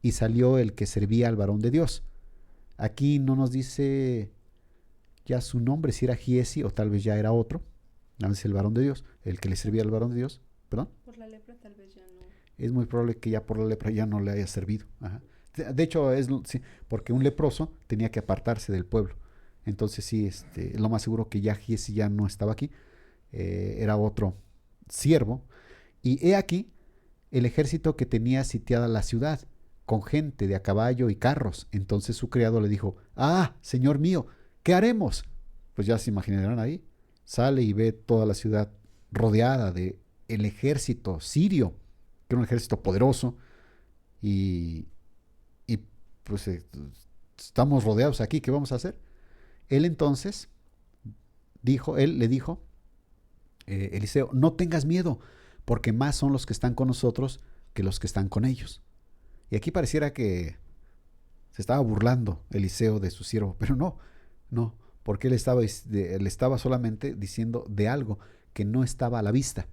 y salió el que servía al varón de Dios. Aquí no nos dice ya su nombre, si era Giesi o tal vez ya era otro, a veces el varón de Dios, el que le servía al varón de Dios, perdón. Por la lepra tal vez ya no. Es muy probable que ya por la lepra ya no le haya servido. Ajá. De hecho, sí, porque un leproso tenía que apartarse del pueblo. Entonces sí, es lo más seguro que ya Giesi ya no estaba aquí, era otro siervo. Y he aquí el ejército que tenía sitiada la ciudad, con gente de a caballo y carros. Entonces su criado le dijo, ah, señor mío, ¿qué haremos? Pues ya se imaginarán ahí. Sale y ve toda la ciudad rodeada de el ejército sirio, que era un ejército poderoso, y pues estamos rodeados aquí, ¿qué vamos a hacer? Él entonces le dijo, Eliseo, no tengas miedo, porque más son los que están con nosotros que los que están con ellos. Y aquí pareciera que se estaba burlando Eliseo de su siervo, pero no, porque él estaba solamente diciendo de algo que no estaba a la vista.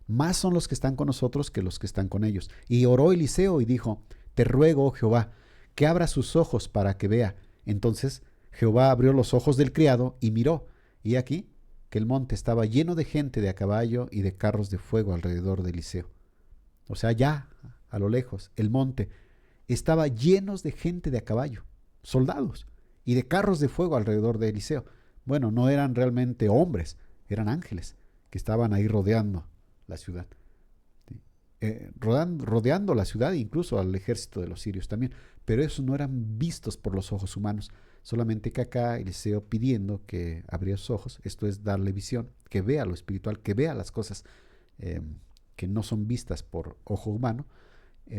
Más son los que están con nosotros que los que están con ellos. Y oró Eliseo y dijo, te ruego, oh Jehová, que abra sus ojos para que vea. Entonces Jehová abrió los ojos del criado y miró, y aquí que el monte estaba lleno de gente de a caballo y de carros de fuego alrededor de Eliseo. O sea, ya a lo lejos, el monte estaba lleno de gente de a caballo, soldados, y de carros de fuego alrededor de Eliseo. Bueno, no eran realmente hombres, eran ángeles que estaban ahí rodeando la ciudad. Rodeando la ciudad, incluso al ejército de los sirios también. Pero esos no eran vistos por los ojos humanos. Solamente que acá Eliseo pidiendo que abriera sus ojos, esto es darle visión, que vea lo espiritual, que vea las cosas que no son vistas por ojo humano,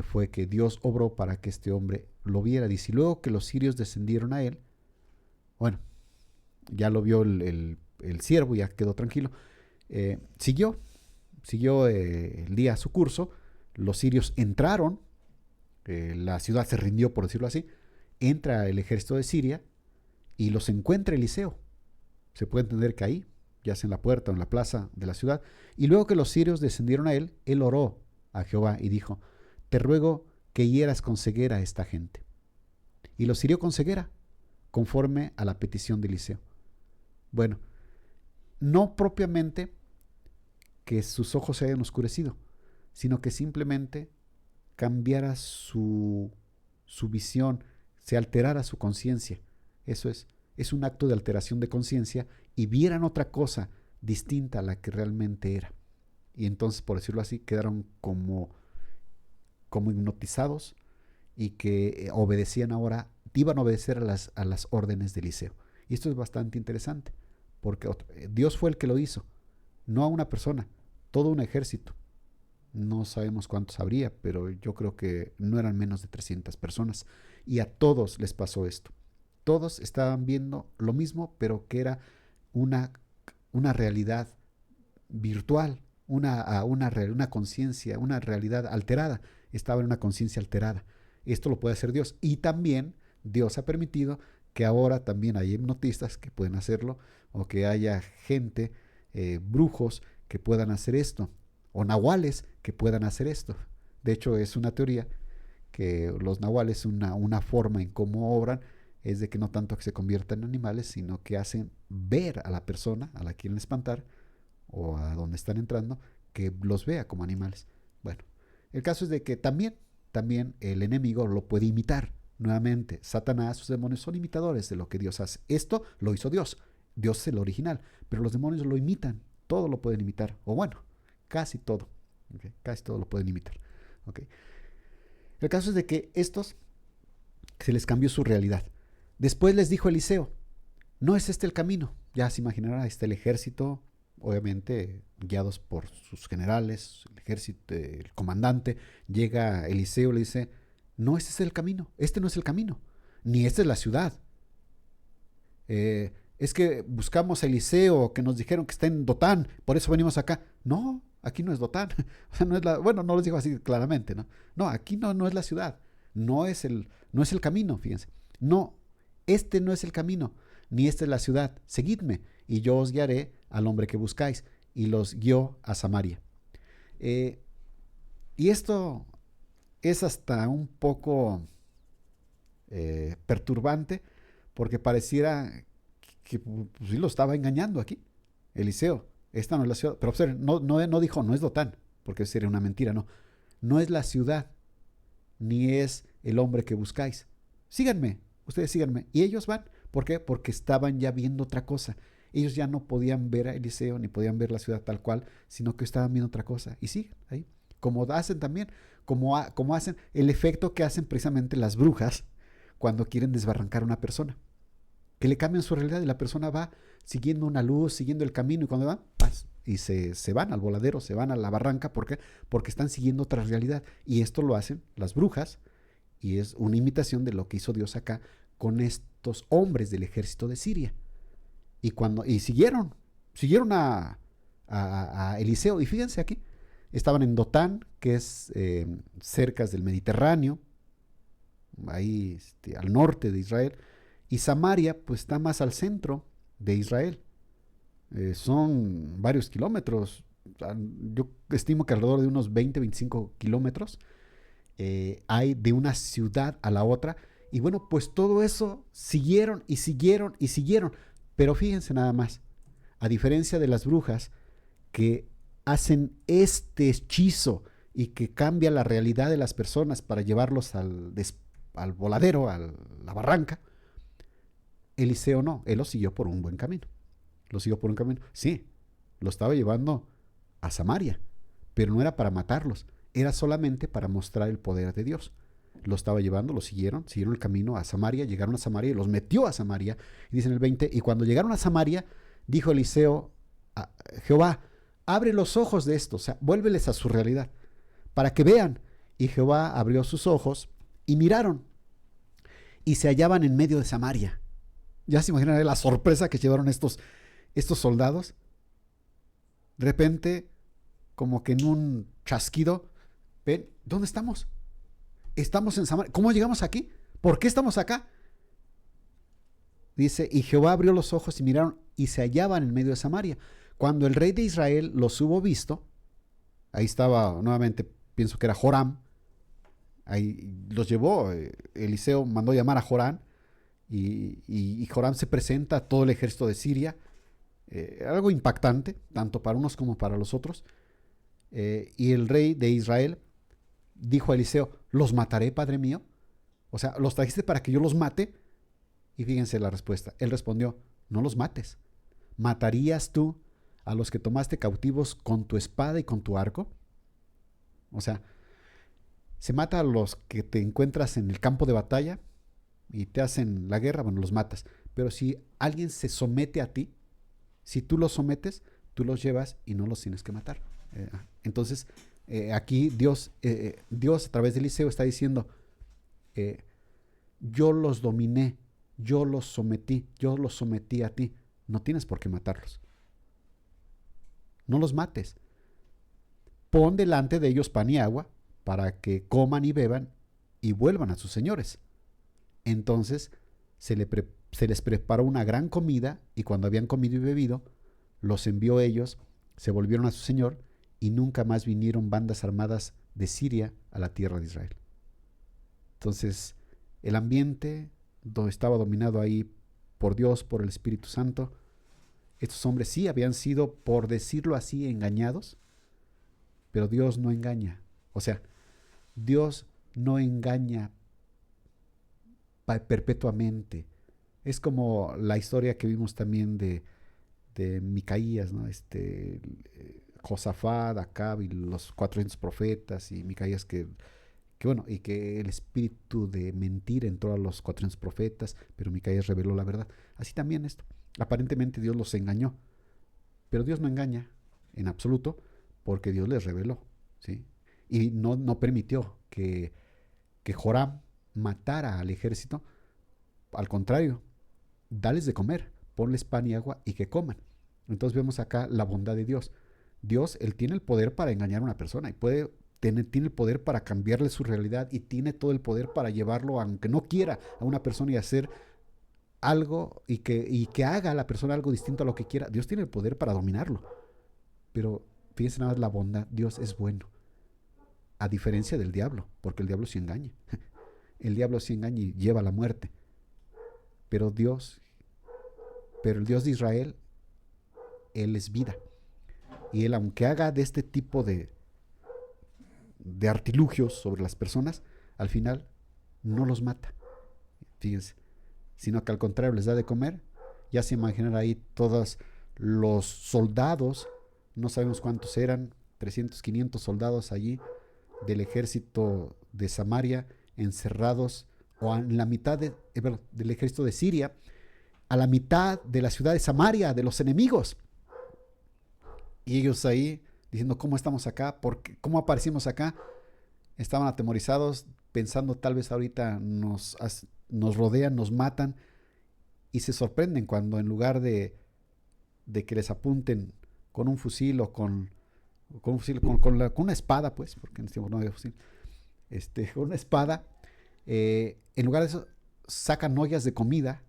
fue que Dios obró para que este hombre lo viera. Dice, y luego que los sirios descendieron a él, bueno, ya lo vio el siervo, ya quedó tranquilo. Siguió el día a su curso, los sirios entraron, la ciudad se rindió, por decirlo así, entra el ejército de Siria y los encuentra Eliseo. Se puede entender que ahí, ya sea en la puerta o en la plaza de la ciudad, y luego que los sirios descendieron a él oró a Jehová y dijo, te ruego que hieras con ceguera a esta gente. Y los hirió con ceguera, conforme a la petición de Eliseo. Bueno, no propiamente que sus ojos se hayan oscurecido, sino que simplemente cambiara su visión, se alterara su conciencia. Eso es un acto de alteración de conciencia, y vieran otra cosa distinta a la que realmente era. Y entonces, por decirlo así, quedaron como hipnotizados, y que obedecían ahora, iban a obedecer a las órdenes de Eliseo. Y esto es bastante interesante, porque Dios fue el que lo hizo, no a una persona, todo un ejército. No sabemos cuántos habría, pero yo creo que no eran menos de 300 personas. Y a todos les pasó esto. Todos estaban viendo lo mismo, pero que era una realidad virtual, una conciencia, una realidad alterada. Estaba en una conciencia alterada. Esto lo puede hacer Dios. Y también Dios ha permitido que ahora también hay hipnotistas que pueden hacerlo, o que haya gente, brujos, que puedan hacer esto, o nahuales que puedan hacer esto. De hecho, es una teoría que los nahuales, una forma en cómo obran, es de que no tanto que se conviertan en animales, sino que hacen ver a la persona a la que quieren espantar o a donde están entrando, que los vea como animales. Bueno, el caso es de que también el enemigo lo puede imitar. Nuevamente, Satanás, sus demonios son imitadores de lo que Dios hace. Esto lo hizo Dios. Dios es el original, pero los demonios lo imitan. Todo lo pueden imitar. O bueno, casi todo. ¿Okay? Casi todo lo pueden imitar. ¿Okay? El caso es de que estos se les cambió su realidad. Después les dijo Eliseo, no es este el camino. Ya se imaginará, está el ejército, obviamente guiados por sus generales, el ejército, el comandante. Llega Eliseo y le dice, no, este es el camino, este no es el camino, ni esta es la ciudad. Es que buscamos a Eliseo, que nos dijeron que está en Dotán, por eso venimos acá. No, aquí no es Dotán. O sea, no es bueno, no lo dijo así claramente, ¿no? No, aquí no es la ciudad, no es el camino, fíjense. No, este no es el camino, ni esta es la ciudad. Seguidme, y yo os guiaré al hombre que buscáis. Y los guió a Samaria. Y esto es hasta un poco perturbante, porque pareciera que pues, sí lo estaba engañando aquí, Eliseo. Esta no es la ciudad. Pero observen, no dijo, no es Dotán, porque sería una mentira, no. No es la ciudad, ni es el hombre que buscáis. Síganme, ustedes síganme. Y ellos van. ¿Por qué? Porque estaban ya viendo otra cosa. Ellos ya no podían ver a Eliseo, ni podían ver la ciudad tal cual, sino que estaban viendo otra cosa. Y siguen ahí. Como hacen también, como hacen el efecto que hacen precisamente las brujas cuando quieren desbarrancar a una persona. Que le cambian su realidad y la persona va siguiendo una luz, siguiendo el camino, y cuando van, ¡paz! Y se van al voladero, se van a la barranca. ¿Por qué? Porque están siguiendo otra realidad. Y esto lo hacen las brujas, y es una imitación de lo que hizo Dios acá con estos hombres del ejército de Siria. Y siguieron a Eliseo. Y fíjense aquí, estaban en Dotán, que es cerca del Mediterráneo, ahí al norte de Israel, y Samaria pues está más al centro de Israel. Son varios kilómetros, yo estimo que alrededor de unos 20-25 kilómetros hay de una ciudad a la otra. Y bueno, pues todo eso siguieron y siguieron y siguieron. Pero fíjense nada más, a diferencia de las brujas que hacen este hechizo y que cambia la realidad de las personas para llevarlos al voladero, a la barranca, Eliseo no, él lo siguió por un buen camino. Lo siguió por un camino. Sí, lo estaba llevando a Samaria, pero no era para matarlos, era solamente para mostrar el poder de Dios. Lo estaba llevando, lo siguieron el camino a Samaria, llegaron a Samaria y los metió a Samaria. Y dice en el 20, y cuando llegaron a Samaria, dijo Eliseo a Jehová, abre los ojos de estos, o sea, vuélveles a su realidad, para que vean. Y Jehová abrió sus ojos y miraron, y se hallaban en medio de Samaria. Ya se imaginan la sorpresa que llevaron estos soldados. De repente, como que en un chasquido, ven, ¿dónde estamos? Estamos en Samaria. ¿Cómo llegamos aquí? ¿Por qué estamos acá? Dice, y Jehová abrió los ojos y miraron, y se hallaban en medio de Samaria. Cuando el rey de Israel los hubo visto, ahí estaba nuevamente, pienso que era Joram, ahí los llevó, Eliseo mandó llamar a Joram, y Joram se presenta a todo el ejército de Siria, algo impactante, tanto para unos como para los otros, y el rey de Israel dijo a Eliseo, ¿los mataré, padre mío? O sea, ¿los trajiste para que yo los mate? Y fíjense la respuesta. Él respondió, no los mates. ¿Matarías tú a los que tomaste cautivos con tu espada y con tu arco? O sea, se mata a los que te encuentras en el campo de batalla y te hacen la guerra, bueno, los matas. Pero si alguien se somete a ti, si tú los sometes, tú los llevas y no los tienes que matar. Entonces, aquí Dios a través de Eliseo está diciendo, yo los dominé, yo los sometí a ti, no tienes por qué matarlos. No los mates. Pon delante de ellos pan y agua para que coman y beban y vuelvan a sus señores. Entonces se les preparó una gran comida, y cuando habían comido y bebido, los envió ellos, se volvieron a su señor, y nunca más vinieron bandas armadas de Siria a la tierra de Israel. Entonces, el ambiente estaba dominado ahí por Dios, por el Espíritu Santo. Estos hombres sí habían sido, por decirlo así, engañados, pero Dios no engaña. O sea, Dios no engaña perpetuamente. Es como la historia que vimos también de Micaías, ¿no? Josafat, Acab y los 400 profetas, y Micaías que bueno, y que el espíritu de mentir entró a los 400 profetas, pero Micaías reveló la verdad. Así también esto. Aparentemente Dios los engañó, pero Dios no engaña en absoluto, porque Dios les reveló, ¿sí? Y no permitió que Joram matara al ejército. Al contrario, dales de comer, ponles pan y agua y que coman. Entonces vemos acá la bondad de Dios. Dios, Él tiene el poder para engañar a una persona y tiene el poder para cambiarle su realidad, y tiene todo el poder para llevarlo, aunque no quiera, a una persona y hacer algo y que haga a la persona algo distinto a lo que quiera. Dios tiene el poder para dominarlo. Pero fíjense nada más la bondad. Dios es bueno. A diferencia del diablo, porque el diablo sí engaña. El diablo sí engaña y lleva a la muerte. Pero el Dios de Israel, Él es vida. Y Él, aunque haga de este tipo de artilugios sobre las personas, al final no los mata. Fíjense. Sino que al contrario les da de comer. Ya se imaginan ahí todos los soldados, no sabemos cuántos eran, 300, 500 soldados allí del ejército de Samaria, encerrados, o en la mitad del ejército de Siria, a la mitad de la ciudad de Samaria, de los enemigos. Y ellos ahí diciendo, ¿cómo estamos acá? ¿Cómo aparecimos acá? Estaban atemorizados, pensando tal vez ahorita nos rodean, nos matan, y se sorprenden cuando en lugar de que les apunten con un fusil o con una espada, pues, porque en este tiempo no había fusil, con una espada, en lugar de eso sacan ollas de comida,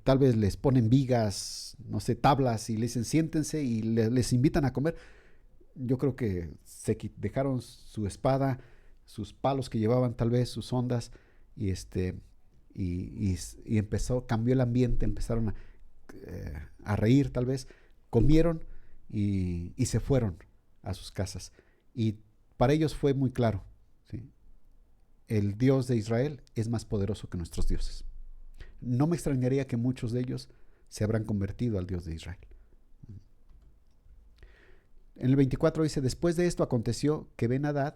tal vez les ponen vigas, no sé, tablas, y les dicen siéntense, y les invitan a comer. Yo creo que dejaron su espada, sus palos que llevaban, tal vez sus ondas, y cambió el ambiente, empezaron a reír, tal vez, comieron y se fueron a sus casas. Y para ellos fue muy claro, ¿sí? El Dios de Israel es más poderoso que nuestros dioses. No me extrañaría que muchos de ellos se habrán convertido al Dios de Israel. En el 24 dice, después de esto aconteció que Ben-Hadad,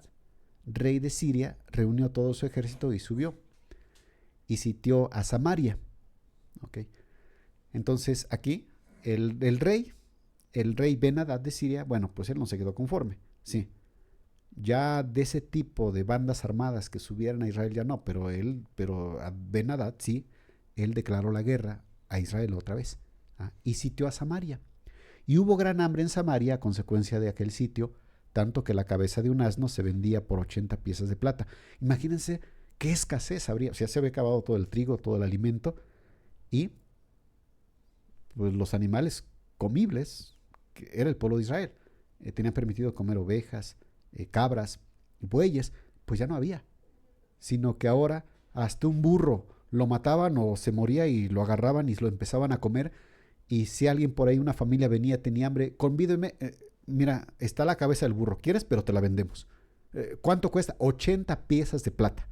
rey de Siria, reunió todo su ejército y subió y sitió a Samaria. ¿Okay? Entonces aquí el rey Ben-Hadad de Siria, bueno, pues él no se quedó conforme, sí. Ya de ese tipo de bandas armadas que subieran a Israel ya no, pero a Ben-Hadad sí, él declaró la guerra a Israel otra vez, y sitió a Samaria. Y hubo gran hambre en Samaria a consecuencia de aquel sitio, tanto que la cabeza de un asno se vendía por 80 piezas de plata. Imagínense qué escasez habría. O sea, se había acabado todo el trigo, todo el alimento, y pues los animales comibles, que era el pueblo de Israel, tenían permitido comer ovejas, cabras, bueyes, pues ya no había. Sino que ahora hasta un burro lo mataban o se moría y lo agarraban y lo empezaban a comer. Y si alguien por ahí, una familia venía, tenía hambre, convídeme, mira, está la cabeza del burro, ¿quieres? Pero te la vendemos. ¿Cuánto cuesta? 80 piezas de plata.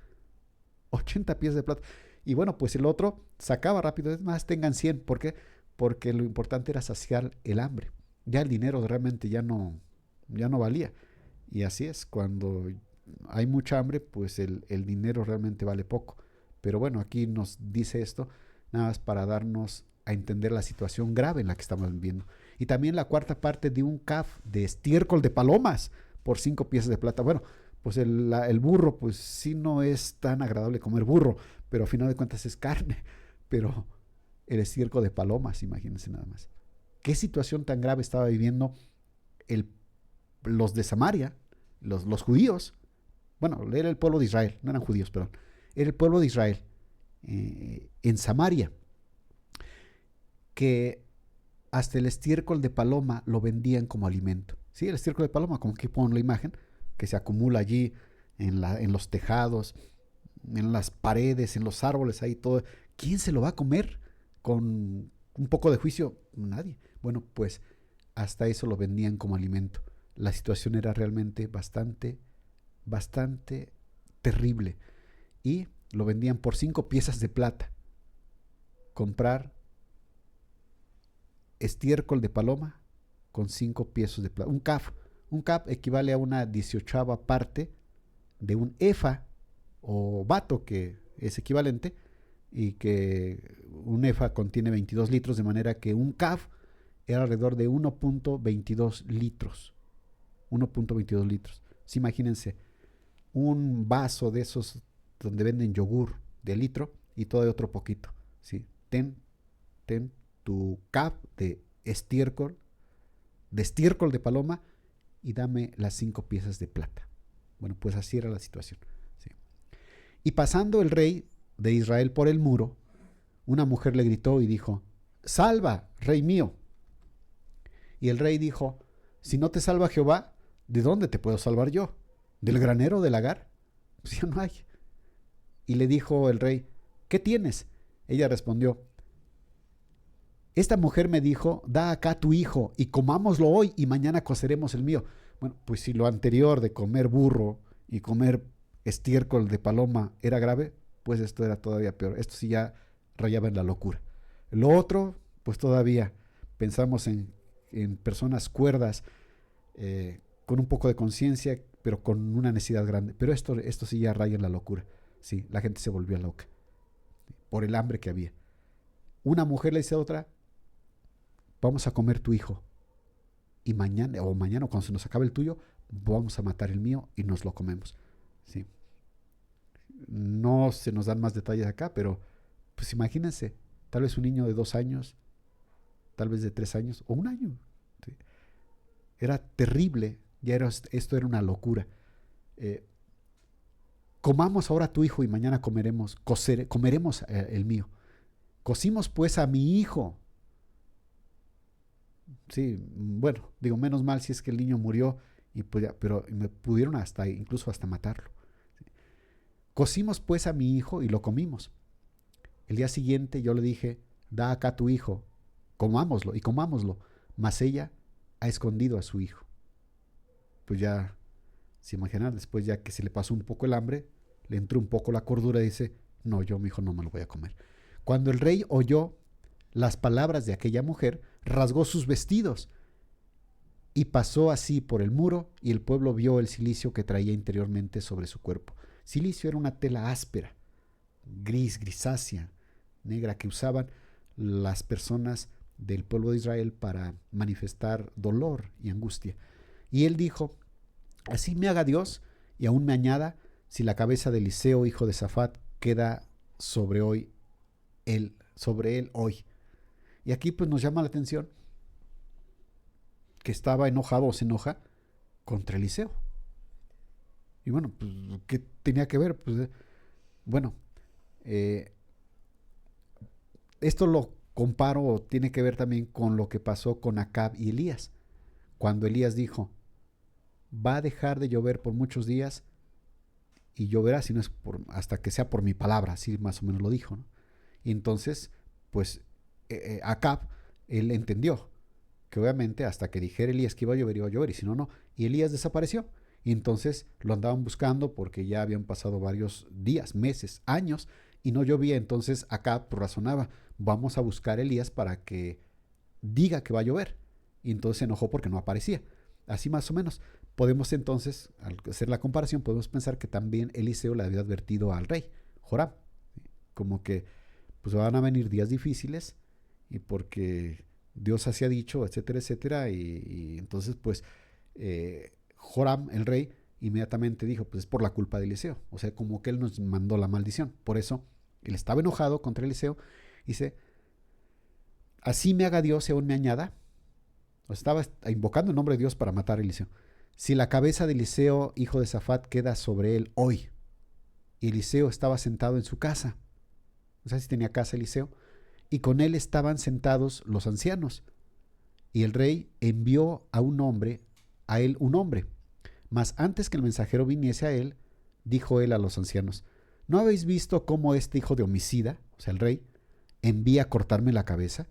80 piezas de plata. Y bueno, pues el otro sacaba rápido, es más, tengan 100. ¿Por qué? Porque lo importante era saciar el hambre. Ya el dinero realmente ya no valía. Y así es, cuando hay mucha hambre, pues el dinero realmente vale poco. Pero bueno, aquí nos dice esto, nada más para darnos a entender la situación grave en la que estamos viviendo. Y también la cuarta parte de un caf de estiércol de palomas por 5 piezas de plata. Bueno, pues el burro, pues sí no es tan agradable comer burro, pero a final de cuentas es carne. Pero el estiércol de palomas, imagínense nada más. ¿Qué situación tan grave estaba viviendo los de Samaria, los judíos? Bueno, era el pueblo de Israel, no eran judíos, perdón. Era el pueblo de Israel en Samaria, que hasta el estiércol de paloma lo vendían como alimento. Sí, el estiércol de paloma, como aquí ponen la imagen, que se acumula allí en los tejados, en las paredes, en los árboles, ahí todo. ¿Quién se lo va a comer con un poco de juicio? Nadie. Bueno, pues hasta eso lo vendían como alimento. La situación era realmente bastante terrible. Y lo vendían por 5 piezas de plata. Comprar estiércol de paloma con 5 piezas de plata. Un caf equivale a una 18ª parte de un efa o bato, que es equivalente, y que un efa contiene 22 litros, de manera que un caf era alrededor de 1.22 litros. 1.22 litros. Sí, imagínense, un vaso de esos donde venden yogur de litro y todo de otro poquito. ¿Sí? Ten tu caf de estiércol de paloma y dame las 5 piezas de plata. Bueno, pues así era la situación. ¿Sí? Y pasando el rey de Israel por el muro, una mujer le gritó y dijo: salva, rey mío. Y el rey dijo: si no te salva Jehová, ¿de dónde te puedo salvar yo? ¿Del granero del lagar? Pues ya no hay. Y le dijo el rey: ¿qué tienes? Ella respondió: esta mujer me dijo: da acá tu hijo y comámoslo hoy y mañana coceremos el mío. Bueno, pues si lo anterior de comer burro y comer estiércol de paloma era grave, pues esto era todavía peor. Esto sí ya rayaba en la locura. Lo otro, pues todavía pensamos en personas cuerdas, con un poco de conciencia, pero con una necesidad grande. Pero esto sí ya raya en la locura. Sí, la gente se volvió loca por el hambre que había. Una mujer le dice a otra: vamos a comer tu hijo y mañana cuando se nos acabe el tuyo, vamos a matar el mío y nos lo comemos. ¿Sí? No se nos dan más detalles acá, pero pues imagínense, tal vez un niño de 2 años, tal vez de 3 años o 1 año. ¿Sí? Era terrible, esto era una locura. Comamos ahora tu hijo y mañana comeremos el mío. Cocimos pues a mi hijo. Sí, bueno, digo, menos mal si es que el niño murió, pero me pudieron incluso hasta matarlo. ¿Sí? Cocimos pues a mi hijo y lo comimos. El día siguiente yo le dije: da acá tu hijo, comámoslo. Mas ella ha escondido a su hijo. Pues ya, se imaginan, después ya que se le pasó un poco el hambre, le entró un poco la cordura y dice: no, yo mi hijo no me lo voy a comer. Cuando el rey oyó las palabras de aquella mujer, rasgó sus vestidos y pasó así por el muro, y el pueblo vio el cilicio que traía interiormente sobre su cuerpo. Cilicio era una tela áspera, grisácea, negra, que usaban las personas del pueblo de Israel para manifestar dolor y angustia. Y él dijo: así me haga Dios y aún me añada, si la cabeza de Eliseo, hijo de Safat, queda sobre él hoy. Y aquí pues nos llama la atención que estaba enojado o se enoja contra Eliseo. Y bueno, pues, ¿qué tenía que ver? Pues, bueno, esto lo comparo, tiene que ver también con lo que pasó con Acab y Elías. Cuando Elías dijo: va a dejar de llover por muchos días y lloverá si no es hasta que sea por mi palabra, así más o menos lo dijo, ¿no? Y entonces, pues Acab, él entendió que obviamente hasta que dijera Elías que iba a llover, y si no, no. Y Elías desapareció. Y entonces lo andaban buscando porque ya habían pasado varios días, meses, años, y no llovía. Entonces Acab razonaba: vamos a buscar a Elías para que diga que va a llover. Y entonces se enojó porque no aparecía. Así más o menos. Podemos entonces, al hacer la comparación, podemos pensar que también Eliseo le había advertido al rey Joram, como que pues van a venir días difíciles, y porque Dios así ha dicho, etcétera, etcétera. Y entonces pues Joram, el rey, inmediatamente dijo: pues es por la culpa de Eliseo. O sea, como que él nos mandó la maldición. Por eso él estaba enojado contra Eliseo. Dice: así me haga Dios y aún me añada. O estaba invocando el nombre de Dios para matar a Eliseo. Si la cabeza de Eliseo, hijo de Safat, queda sobre él hoy. Y Eliseo estaba sentado en su casa. O sea, si tenía casa Eliseo. Y con él estaban sentados los ancianos. Y el rey envió a él un hombre. Mas antes que el mensajero viniese a él, dijo él a los ancianos: ¿no habéis visto cómo este hijo de homicida, o sea, el rey, envía a cortarme la cabeza?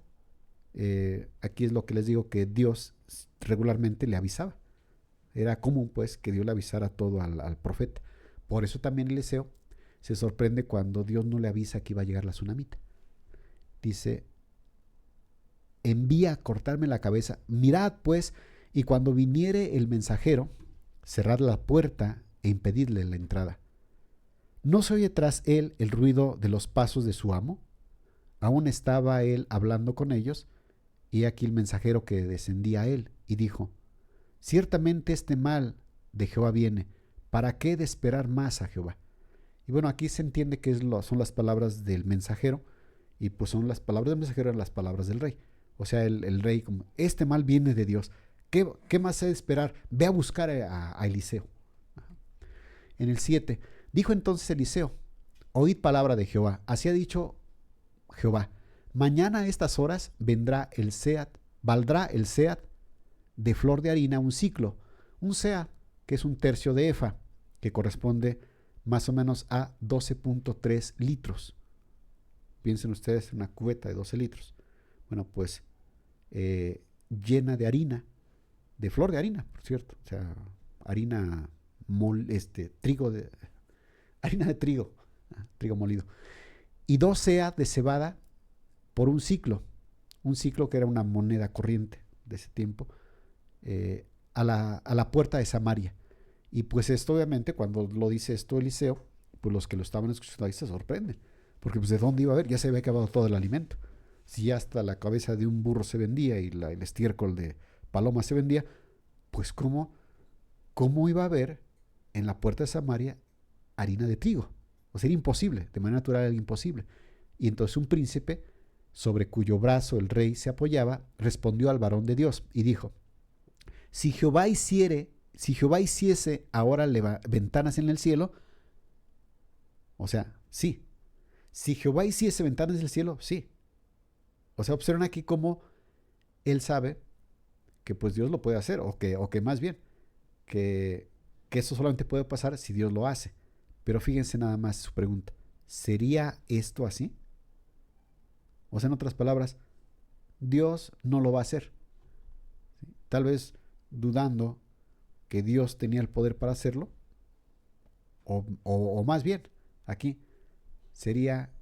Aquí es lo que les digo, que Dios regularmente le avisaba. Era común, pues, que Dios le avisara todo al profeta. Por eso también Eliseo se sorprende cuando Dios no le avisa que iba a llegar la tsunamita. Dice: envía a cortarme la cabeza. Mirad, pues, y cuando viniere el mensajero, cerrad la puerta e impedidle la entrada. ¿No se oye tras él el ruido de los pasos de su amo? Aún estaba él hablando con ellos, y aquí el mensajero que descendía a él, y dijo: ciertamente este mal de Jehová viene, ¿para qué de esperar más a Jehová? Y bueno, aquí se entiende que son las palabras del mensajero, y pues son las palabras del mensajero, las palabras del rey. O sea, el rey, como, este mal viene de Dios. ¿Qué más he de esperar? Ve a buscar a Eliseo. En el 7, dijo entonces Eliseo: oíd palabra de Jehová. Así ha dicho Jehová: mañana a estas horas valdrá el seat de flor de harina un ciclo. Un seat, que es un tercio de efa, que corresponde más o menos a 12.3 litros. Piensen ustedes en una cubeta de 12 litros. Bueno, pues llena de harina, de flor de harina, por cierto. O sea, harina, harina de trigo, trigo molido. Y 2 seat de cebada por un ciclo que era una moneda corriente de ese tiempo, a la puerta de Samaria. Y pues esto, obviamente, cuando lo dice esto Eliseo, pues los que lo estaban escuchando ahí se sorprenden, porque pues de dónde iba a haber, ya se había acabado todo el alimento. Si hasta la cabeza de un burro se vendía y el estiércol de paloma se vendía, pues ¿cómo iba a haber en la puerta de Samaria harina de trigo? O sea, era imposible, de manera natural era imposible. Y entonces un príncipe, sobre cuyo brazo el rey se apoyaba, respondió al varón de Dios y dijo: si Jehová hiciese ahora ventanas en el cielo, o sea, sí. Si Jehová hiciese ventanas en el cielo, sí. O sea, observen aquí cómo él sabe que pues Dios lo puede hacer, o que más bien, que eso solamente puede pasar si Dios lo hace. Pero fíjense nada más su pregunta: ¿sería esto así? O sea, en otras palabras, Dios no lo va a hacer. ¿Sí? Tal vez dudando que Dios tenía el poder para hacerlo, o más bien, aquí sería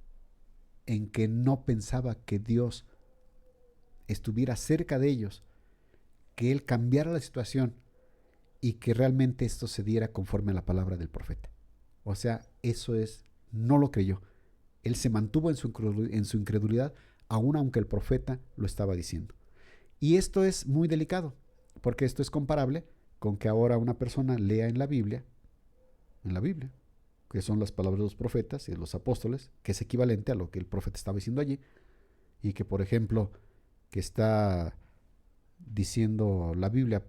en que no pensaba que Dios estuviera cerca de ellos, que Él cambiara la situación y que realmente esto se diera conforme a la palabra del profeta. O sea, no lo creyó. Él se mantuvo en su incredulidad, aun aunque el profeta lo estaba diciendo. Y esto es muy delicado, porque esto es comparable con que ahora una persona lea en la Biblia, que son las palabras de los profetas y de los apóstoles, que es equivalente a lo que el profeta estaba diciendo allí, y que, por ejemplo, que está diciendo la Biblia: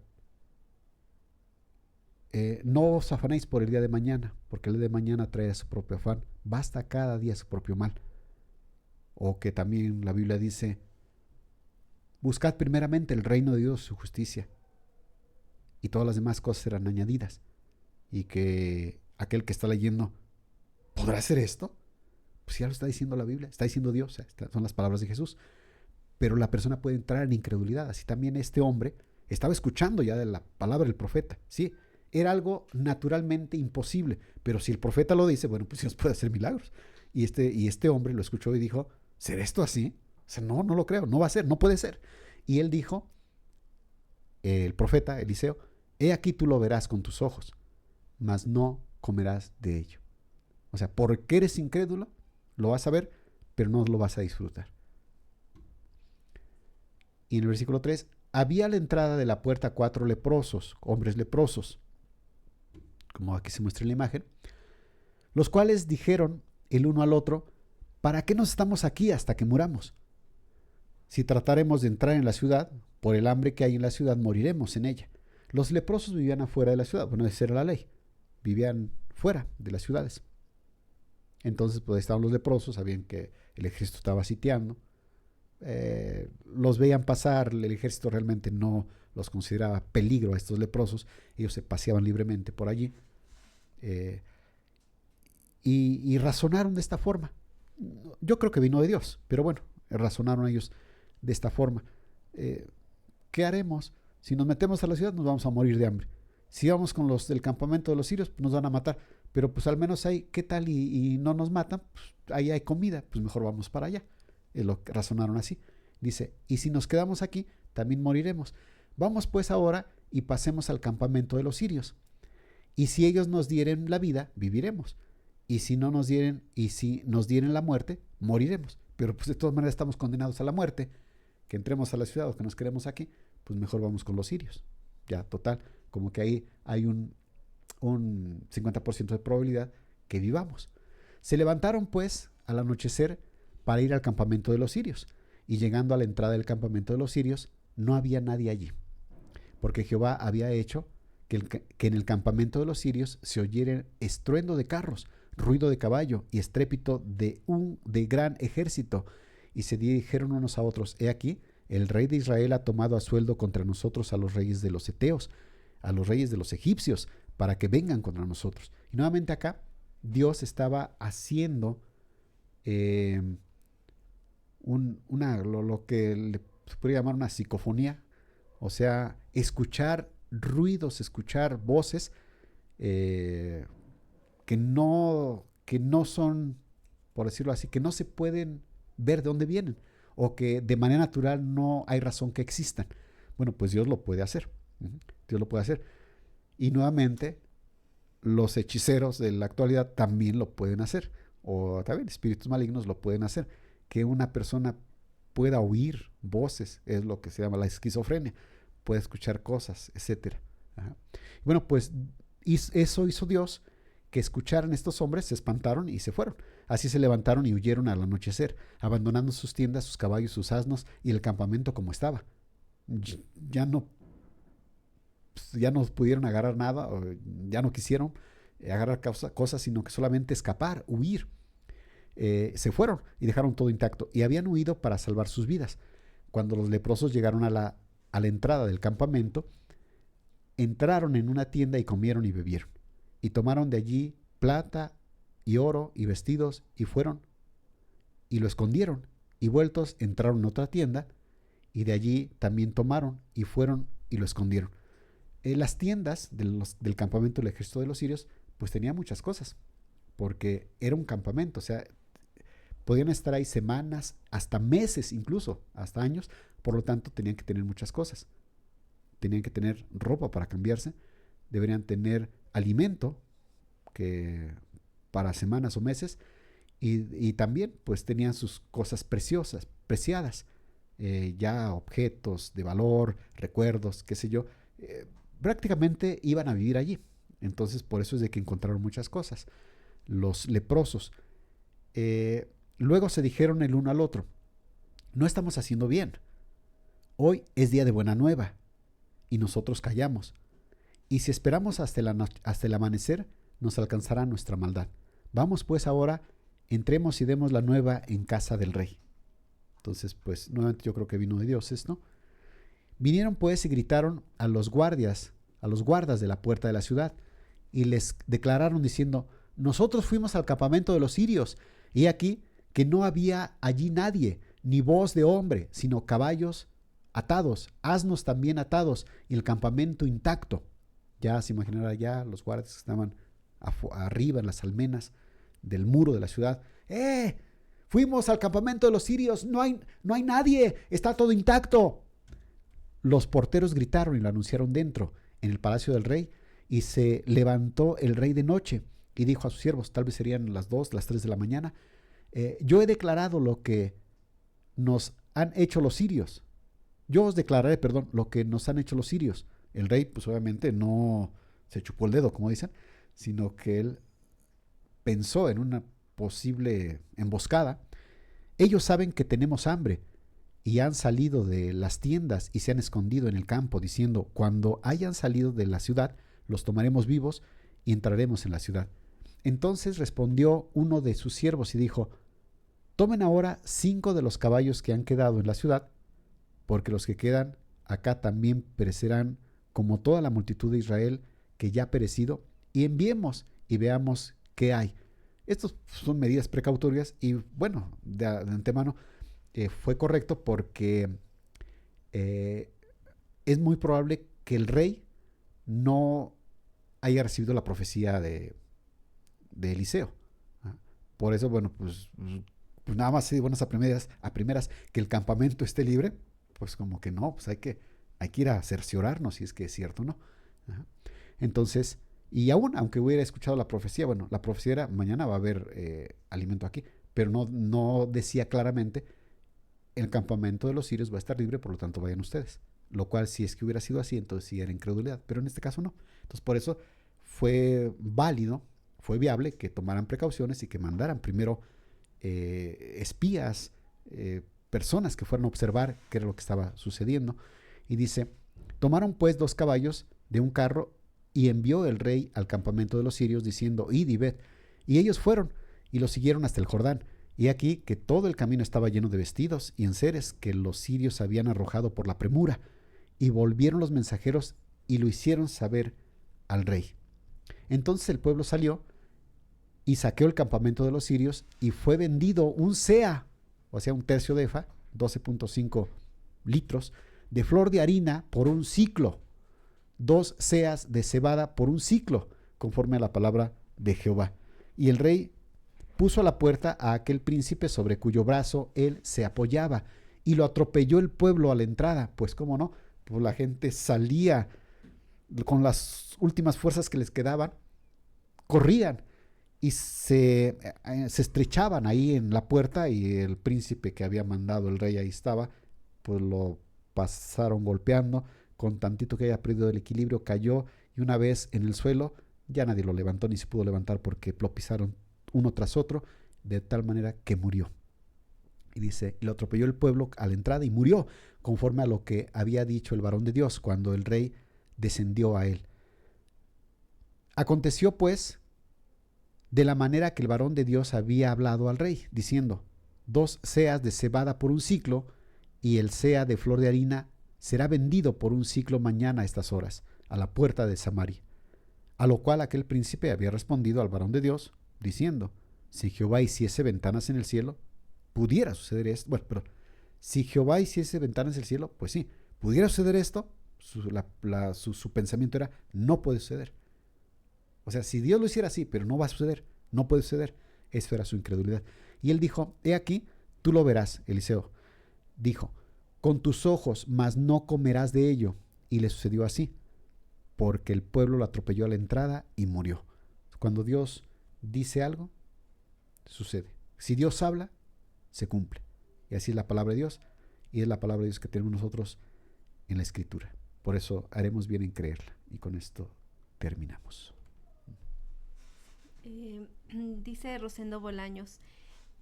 no os afanéis por el día de mañana, porque el día de mañana trae su propio afán, basta cada día su propio mal. O que también la Biblia dice: buscad primeramente el reino de Dios y su justicia, y todas las demás cosas serán añadidas. Y que aquel que está leyendo: ¿podrá hacer esto? Pues ya lo está diciendo la Biblia, está diciendo Dios, son las palabras de Jesús. Pero la persona puede entrar en incredulidad. Así también este hombre estaba escuchando ya de la palabra del profeta. Sí, era algo naturalmente imposible, pero si el profeta lo dice, bueno, pues Dios puede hacer milagros. Y este hombre lo escuchó y dijo: ¿será esto así? O sea, no lo creo, no va a ser, no puede ser. Y él dijo, el profeta Eliseo: he aquí tú lo verás con tus ojos, mas no comerás de ello. O sea, porque eres incrédulo, lo vas a ver, pero no lo vas a disfrutar. Y en el versículo 3, había a la entrada de la puerta 4 leprosos, hombres leprosos, como aquí se muestra en la imagen, los cuales dijeron el uno al otro: ¿para qué nos estamos aquí hasta que muramos? Si trataremos de entrar en la ciudad, por el hambre que hay en la ciudad moriremos en ella. Los leprosos vivían afuera de la ciudad, bueno, esa era la ley, vivían fuera de las ciudades. Entonces, pues estaban los leprosos, sabían que el ejército estaba sitiando, los veían pasar, el ejército realmente no los consideraba peligro a estos leprosos. Ellos se paseaban libremente por allí. Y razonaron de esta forma. Yo creo que vino de Dios, pero bueno, razonaron ellos de esta forma. ¿Qué haremos? Si nos metemos a la ciudad nos vamos a morir de hambre. Si vamos con los del campamento de los sirios, pues nos van a matar. Pero pues al menos hay, ¿qué tal? Y no nos matan, pues ahí hay comida, pues mejor vamos para allá. Es lo que razonaron así. Dice, y si nos quedamos aquí, también moriremos. Vamos pues ahora y pasemos al campamento de los sirios. Y si ellos nos dieren la vida, viviremos. Y si no nos dieren, y si nos dieren la muerte, moriremos. Pero pues de todas maneras estamos condenados a la muerte. Que entremos a la ciudad o que nos quedemos aquí, pues mejor vamos con los sirios. Ya, total, como que ahí hay un 50% de probabilidad que vivamos. Se levantaron pues al anochecer para ir al campamento de los sirios. Y llegando a la entrada del campamento de los sirios, no había nadie allí. Porque Jehová había hecho que en el campamento de los sirios se oyera estruendo de carros, ruido de caballo y estrépito de gran ejército. Y se dijeron unos a otros, he aquí, el rey de Israel ha tomado a sueldo contra nosotros a los reyes de los heteos, a los reyes de los egipcios, para que vengan contra nosotros. Y nuevamente acá, Dios estaba haciendo lo que se podría llamar una psicofonía, o sea, escuchar ruidos, escuchar voces que no son, por decirlo así, que no se pueden ver de dónde vienen, o que de manera natural no hay razón que existan. Bueno, pues Dios lo puede hacer. Dios lo puede hacer. Y nuevamente, los hechiceros de la actualidad también lo pueden hacer, o también espíritus malignos lo pueden hacer. Que una persona pueda oír voces, es lo que se llama la esquizofrenia, puede escuchar cosas, etc. Bueno, pues eso hizo Dios, que escucharan estos hombres, se espantaron y se fueron. Así se levantaron y huyeron al anochecer, abandonando sus tiendas, sus caballos, sus asnos y el campamento como estaba. Ya no pudieron agarrar nada, o ya no quisieron agarrar cosas, sino que solamente escapar, huir. Se fueron y dejaron todo intacto, y habían huido para salvar sus vidas. Cuando los leprosos llegaron a la entrada del campamento, entraron en una tienda y comieron y bebieron, y tomaron de allí plata y oro y vestidos, y fueron y lo escondieron, y vueltos entraron en otra tienda, y de allí también tomaron y fueron y lo escondieron. Las tiendas del campamento del ejército de los sirios pues tenían muchas cosas, porque era un campamento, o sea, podían estar ahí semanas, hasta meses, incluso hasta años. Por lo tanto, tenían que tener muchas cosas. Tenían que tener ropa para cambiarse, deberían tener alimento para semanas o meses, y también pues tenían sus cosas preciadas, ya objetos de valor, recuerdos, qué sé yo. Prácticamente iban a vivir allí. Entonces por eso es de que encontraron muchas cosas. Los leprosos luego se dijeron el uno al otro, no estamos haciendo bien. Hoy es día de buena nueva y nosotros callamos. Y si esperamos hasta el amanecer, nos alcanzará nuestra maldad. Vamos pues ahora, entremos y demos la nueva en casa del rey. Entonces, pues, nuevamente yo creo que vino de Dios esto. Vinieron pues y gritaron a los guardas de la puerta de la ciudad, y les declararon diciendo, nosotros fuimos al campamento de los sirios, y aquí que no había allí nadie, ni voz de hombre, sino caballos atados, asnos también atados, y el campamento intacto. Ya se imaginará ya los guardias que estaban arriba en las almenas del muro de la ciudad. Fuimos al campamento de los sirios, no hay nadie, está todo intacto. Los porteros gritaron y lo anunciaron dentro, en el palacio del rey, y se levantó el rey de noche y dijo a sus siervos, tal vez serían las 2, las 3 de la mañana, yo he declarado lo que nos han hecho los sirios. Yo os declararé, lo que nos han hecho los sirios. El rey, pues obviamente no se chupó el dedo, como dicen, sino que él pensó en una posible emboscada. Ellos saben que tenemos hambre y han salido de las tiendas y se han escondido en el campo, diciendo, cuando hayan salido de la ciudad, los tomaremos vivos y entraremos en la ciudad. Entonces respondió uno de sus siervos y dijo, tomen ahora 5 de los caballos que han quedado en la ciudad, porque los que quedan acá también perecerán como toda la multitud de Israel que ya ha perecido, y enviemos y veamos qué hay. Estas son medidas precautorias y bueno, de antemano fue correcto porque es muy probable que el rey no haya recibido la profecía de Eliseo. Por eso, bueno, pues nada más si buenas a primeras que el campamento esté libre, pues como que no, pues hay que ir a cerciorarnos si es que es cierto, ¿no? Ajá. Entonces, y aún, aunque hubiera escuchado la profecía, bueno, la profecía era, mañana va a haber alimento aquí, pero no decía claramente, el campamento de los sirios va a estar libre, por lo tanto vayan ustedes. Lo cual, si es que hubiera sido así, entonces sí era incredulidad, pero en este caso no. Entonces, por eso fue válido, fue viable que tomaran precauciones y que mandaran primero espías, personas que fueran a observar qué era lo que estaba sucediendo. Y dice, tomaron pues 2 caballos de un carro y envió el rey al campamento de los sirios diciendo, id y ved. Y ellos fueron y lo siguieron hasta el Jordán. Y aquí que todo el camino estaba lleno de vestidos y enseres que los sirios habían arrojado por la premura. Y volvieron los mensajeros y lo hicieron saber al rey. Entonces el pueblo salió y saqueó el campamento de los sirios y fue vendido un sea, o sea, un tercio de efa, 12.5 litros, de flor de harina por un siclo, 2 seas de cebada por un siclo, conforme a la palabra de Jehová. Y el rey puso a la puerta a aquel príncipe sobre cuyo brazo él se apoyaba, y lo atropelló el pueblo a la entrada, pues cómo no, pues la gente salía con las últimas fuerzas que les quedaban, corrían y se estrechaban ahí en la puerta, y el príncipe que había mandado el rey ahí estaba, pues lo pasaron golpeando, con tantito que haya perdido el equilibrio cayó, y una vez en el suelo ya nadie lo levantó ni se pudo levantar porque lo pisaron uno tras otro, de tal manera que murió. Y dice, lo atropelló el pueblo a la entrada y murió, conforme a lo que había dicho el varón de Dios cuando el rey descendió a él. Aconteció pues de la manera que el varón de Dios había hablado al rey, diciendo, 2 seas de cebada por un siclo, y el sea de flor de harina será vendido por un siclo mañana a estas horas, a la puerta de Samaria. A lo cual aquel príncipe había respondido al varón de Dios, diciendo, si Jehová hiciese ventanas en el cielo, pudiera suceder esto. Bueno, pero si Jehová hiciese ventanas en el cielo, pues sí, pudiera suceder esto. Su pensamiento era, no puede suceder. O sea, si Dios lo hiciera así, pero no va a suceder, no puede suceder. Eso era su incredulidad. Y él dijo, he aquí, tú lo verás, Eliseo. Dijo, con tus ojos, mas no comerás de ello. Y le sucedió así, porque el pueblo lo atropelló a la entrada y murió. Cuando Dios dice algo, sucede. Si Dios habla, se cumple. Y así es la palabra de Dios, y es la palabra de Dios que tenemos nosotros en la Escritura. Por eso haremos bien en creerla. Y con esto terminamos. Dice Rosendo Bolaños,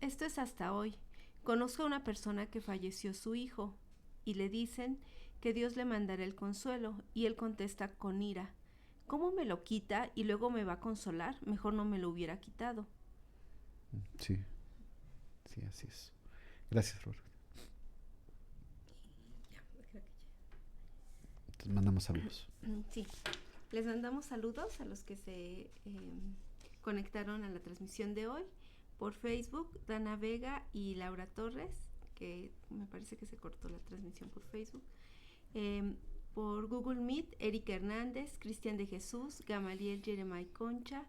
esto es hasta hoy. Conozco a una persona que falleció su hijo y le dicen que Dios le mandará el consuelo y él contesta con ira, ¿cómo me lo quita y luego me va a consolar? Mejor no me lo hubiera quitado. Sí, sí, así es. Gracias, Flor. Entonces mandamos saludos. Sí, les mandamos saludos a los que se conectaron a la transmisión de hoy por Facebook, Dana Vega y Laura Torres, que me parece que se cortó la transmisión por Facebook. Por Google Meet, Erika Hernández, Cristian de Jesús, Gamaliel Jeremiah Concha,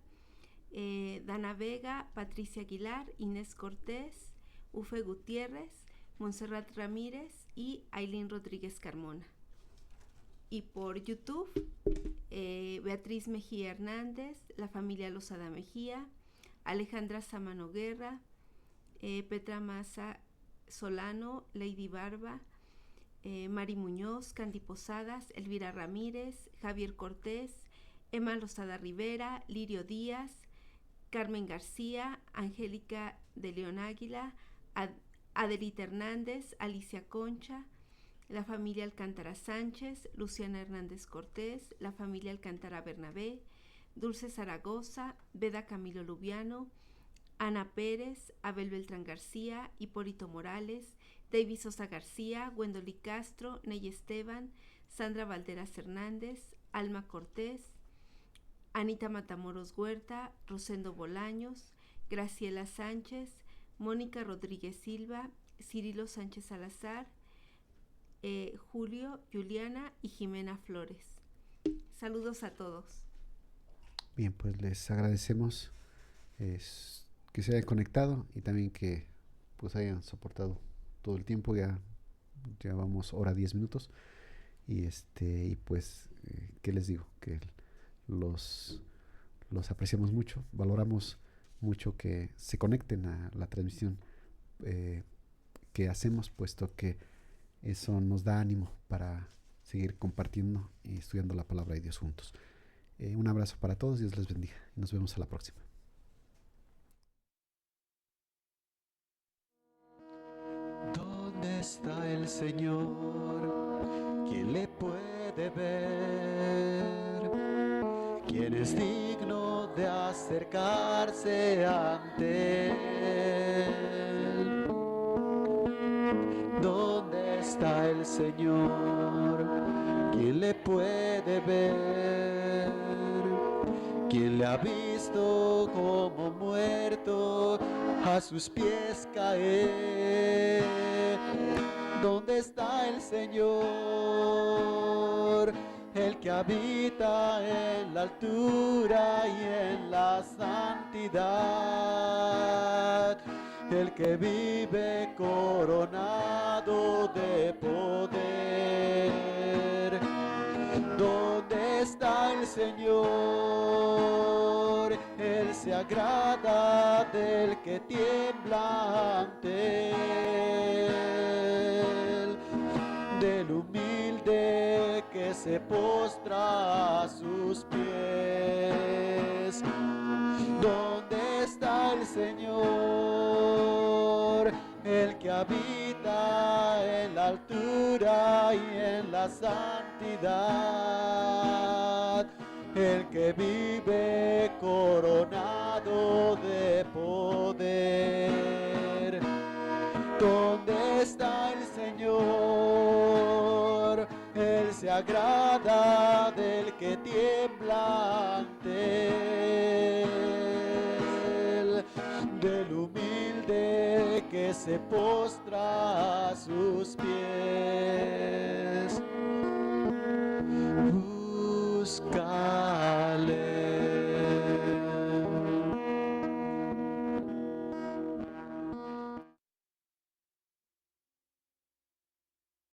Dana Vega, Patricia Aguilar, Inés Cortés, Ufe Gutiérrez, Montserrat Ramírez y Ailín Rodríguez Carmona. Y por YouTube, Beatriz Mejía Hernández, la familia Lozada Mejía, Alejandra Samano Guerra, Petra Maza Solano, Lady Barba, Mari Muñoz, Candy Posadas, Elvira Ramírez, Javier Cortés, Emma Lozada Rivera, Lirio Díaz, Carmen García, Angélica de León Águila, Adelita Hernández, Alicia Concha, la familia Alcántara Sánchez, Luciana Hernández Cortés, la familia Alcántara Bernabé, Dulce Zaragoza, Beda Camilo Lubiano, Ana Pérez, Abel Beltrán García, Hipólito Morales, David Sosa García, Gwendolyn Castro, Ney Esteban, Sandra Valderas Hernández, Alma Cortés, Anita Matamoros Huerta, Rosendo Bolaños, Graciela Sánchez, Mónica Rodríguez Silva, Cirilo Sánchez Salazar, Julio, Juliana y Jimena Flores. Saludos a todos. Bien, pues les agradecemos que se hayan conectado y también que pues hayan soportado todo el tiempo. Ya llevamos hora 10 minutos y pues ¿qué les digo? Que los apreciamos mucho, valoramos mucho que se conecten a la transmisión que hacemos, puesto que eso nos da ánimo para seguir compartiendo y estudiando la palabra de Dios juntos. Un abrazo para todos, Dios les bendiga y nos vemos a la próxima. ¿Dónde está el Señor? ¿Quién le puede ver? ¿Quién es digno de acercarse ante Él? ¿Dónde está el Señor? ¿Quién le puede ver? ¿Quién le ha visto como muerto a sus pies caer? ¿Dónde está el Señor? El que habita en la altura y en la santidad, el que vive coronado de poder. ¿Dónde está el Señor? Él se agrada del que tiembla ante Él, del humilde que se postra a sus pies. ¿Dónde está el Señor? El que habita en la altura y en la santidad, el que vive coronado de poder. ¿Dónde está el Señor? Él se agrada del que tiembla ante Él, del humilde que se postra a sus pies. Busca